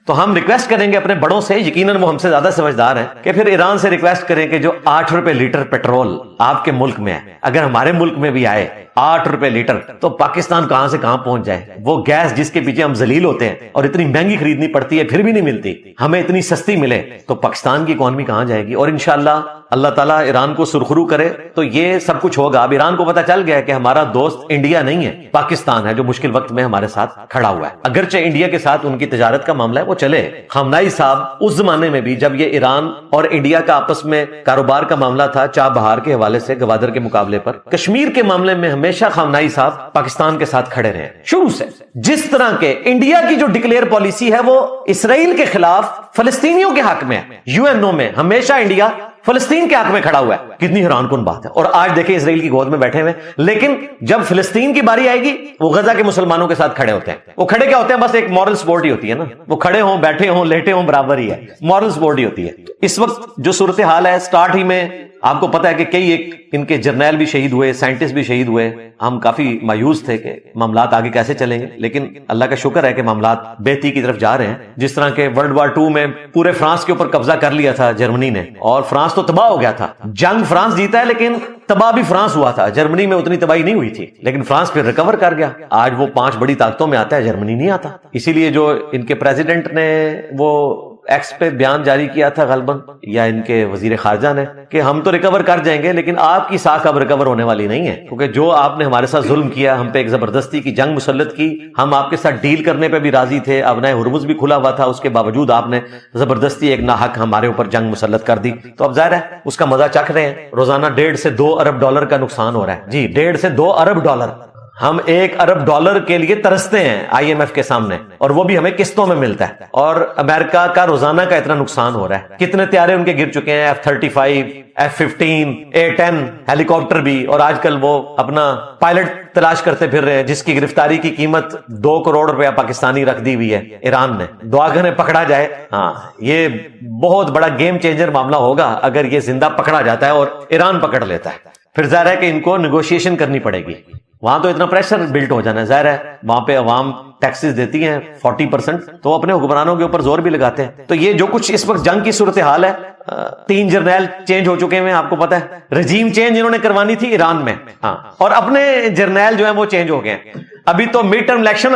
تو ہم ریکویسٹ کریں گے اپنے بڑوں سے, یقیناً وہ ہم سے زیادہ سمجھدار ہیں, کہ پھر ایران سے ریکویسٹ کریں کہ جو 8 روپے لیٹر پیٹرول آپ کے ملک میں ہے, اگر ہمارے ملک میں بھی آئے 8 روپے لیٹر, تو پاکستان کہاں سے کہاں پہنچ جائے. وہ گیس جس کے پیچھے ہم ذلیل ہوتے ہیں اور اتنی مہنگی خریدنی پڑتی ہے پھر بھی نہیں ملتی, ہمیں اتنی سستی ملے, تو پاکستان کی اکانومی کہاں جائے گی. اور انشاءاللہ اللہ تعالیٰ ایران کو سرخرو کرے تو یہ سب کچھ ہوگا. اب ایران کو پتا چل گیا کہ ہمارا دوست انڈیا نہیں ہے, پاکستان ہے, جو مشکل وقت میں ہمارے ساتھ کھڑا ہوا ہے. اگرچہ انڈیا کے ساتھ ان کی تجارت کا معاملہ ہے وہ چلے. خامنائی صاحب اس زمانے میں بھی, جب یہ ایران اور انڈیا کا آپس میں کاروبار کا معاملہ تھا چاہ بہار کے حوالے سے, گوادر کے مقابلے پر, کشمیر کے معاملے میں ہمیشہ خامنائی صاحب پاکستان کے ساتھ کھڑے رہے شروع سے. جس طرح کے انڈیا کی جو ڈکلیئر پالیسی ہے وہ اسرائیل کے خلاف فلسطینیوں کے حق میں, UN میں ہمیشہ انڈیا فلسطین کے حق میں کھڑا ہوا ہے. کتنی حیران کن بات ہے. اور آج دیکھیں اسرائیل کی گود میں بیٹھے ہوئے, لیکن جب فلسطین کی باری آئے گی وہ غزہ کے مسلمانوں کے ساتھ کھڑے ہوتے ہیں. وہ کھڑے کیا ہوتے ہیں, بس ایک مورل سپورٹ ہی ہوتی ہے نا, وہ کھڑے ہوں بیٹھے ہوں لیٹے ہوں برابر ہی ہے, مورل سپورٹ ہی ہوتی ہے. اس وقت جو صورتحال ہے, سٹارٹ ہی میں آپ کو پتا ہے کہ کئی ایک ان کے جرنیل بھی شہید ہوئے, سائنٹسٹ بھی شہید ہوئے. ہم کافی مایوس تھے کہ معاملات آگے کیسے چلیں گے, لیکن اللہ کا شکر ہے کہ معاملات بہتری کی طرف جا رہے ہیں. جس طرح کہ ورلڈ وار 2 میں پورے فرانس کے اوپر قبضہ کر لیا تھا جرمنی نے, اور فرانس تو تباہ ہو گیا تھا. جنگ فرانس جیتا ہے لیکن تباہ بھی فرانس ہوا تھا. جرمنی میں اتنی تباہی نہیں ہوئی تھی, لیکن فرانس پھر ریکور کر گیا. آج وہ 5 بڑی طاقتوں میں آتا ہے, جرمنی نہیں آتا. اسی لیے جو ان کے پریزیڈنٹ نے وہ ایکس پہ بیان جاری کیا تھا غالباً, یا ان کے وزیر خارجہ نے, کہ ہم تو ریکور کر جائیں گے لیکن آپ کی ساکھ اب ریکور ہونے والی نہیں ہے, کیونکہ جو آپ نے ہمارے ساتھ ظلم کیا, ہم پہ ایک زبردستی کی جنگ مسلط کی, ہم آپ کے ساتھ ڈیل کرنے پہ بھی راضی تھے, ابنائے ہرمز بھی کھلا ہوا تھا, اس کے باوجود آپ نے زبردستی ایک ناحق ہمارے اوپر جنگ مسلط کر دی. تو اب ظاہر ہے اس کا مزہ چکھ رہے ہیں. روزانہ 1.5 سے 2 ارب ڈالر کا نقصان ہو رہا ہے جی, 1.5 سے 2 ارب ڈالر. ہم $1 ارب کے لیے ترستے ہیں IMF کے سامنے، اور وہ بھی ہمیں قسطوں میں ملتا ہے، اور امریکہ کا روزانہ کا اتنا نقصان ہو رہا ہے، کتنے طیارے ان کے گر چکے ہیں، F-35 F-15 A-10 ہیلی کاپٹر بھی، اور آج کل وہ اپنا پائلٹ تلاش کرتے پھر رہے ہیں جس کی گرفتاری کی قیمت $2 کروڑ پاکستانی رکھ دی ہوئی ہے ایران نے۔ دعا کریں پکڑا جائے۔ ہاں، یہ بہت بڑا گیم چینجر معاملہ ہوگا اگر یہ زندہ پکڑا جاتا ہے اور ایران پکڑ لیتا ہے، پھر ظاہر ہے کہ ان کو نیگوشیشن کرنی پڑے گی، وہاں تو اتنا پریشر بلٹ ہو جانا ہے، ظاہر ہے وہاں پہ عوام ٹیکسز دیتی ہیں 40%، تو اپنے حکمرانوں کے اوپر زور بھی لگاتے ہیں۔ تو یہ جو کچھ اس وقت جنگ کی صورتحال ہے، 3 جرنیل چینج ہو چکے ہیں، آپ کو پتا ہے، رجیم چینج انہوں نے کروانی تھی ایران میں، ہاں، اور اپنے جرنیل جو ہیں وہ چینج ہو گئے ہیں۔ ابھی تو مڈ ٹرم الیکشن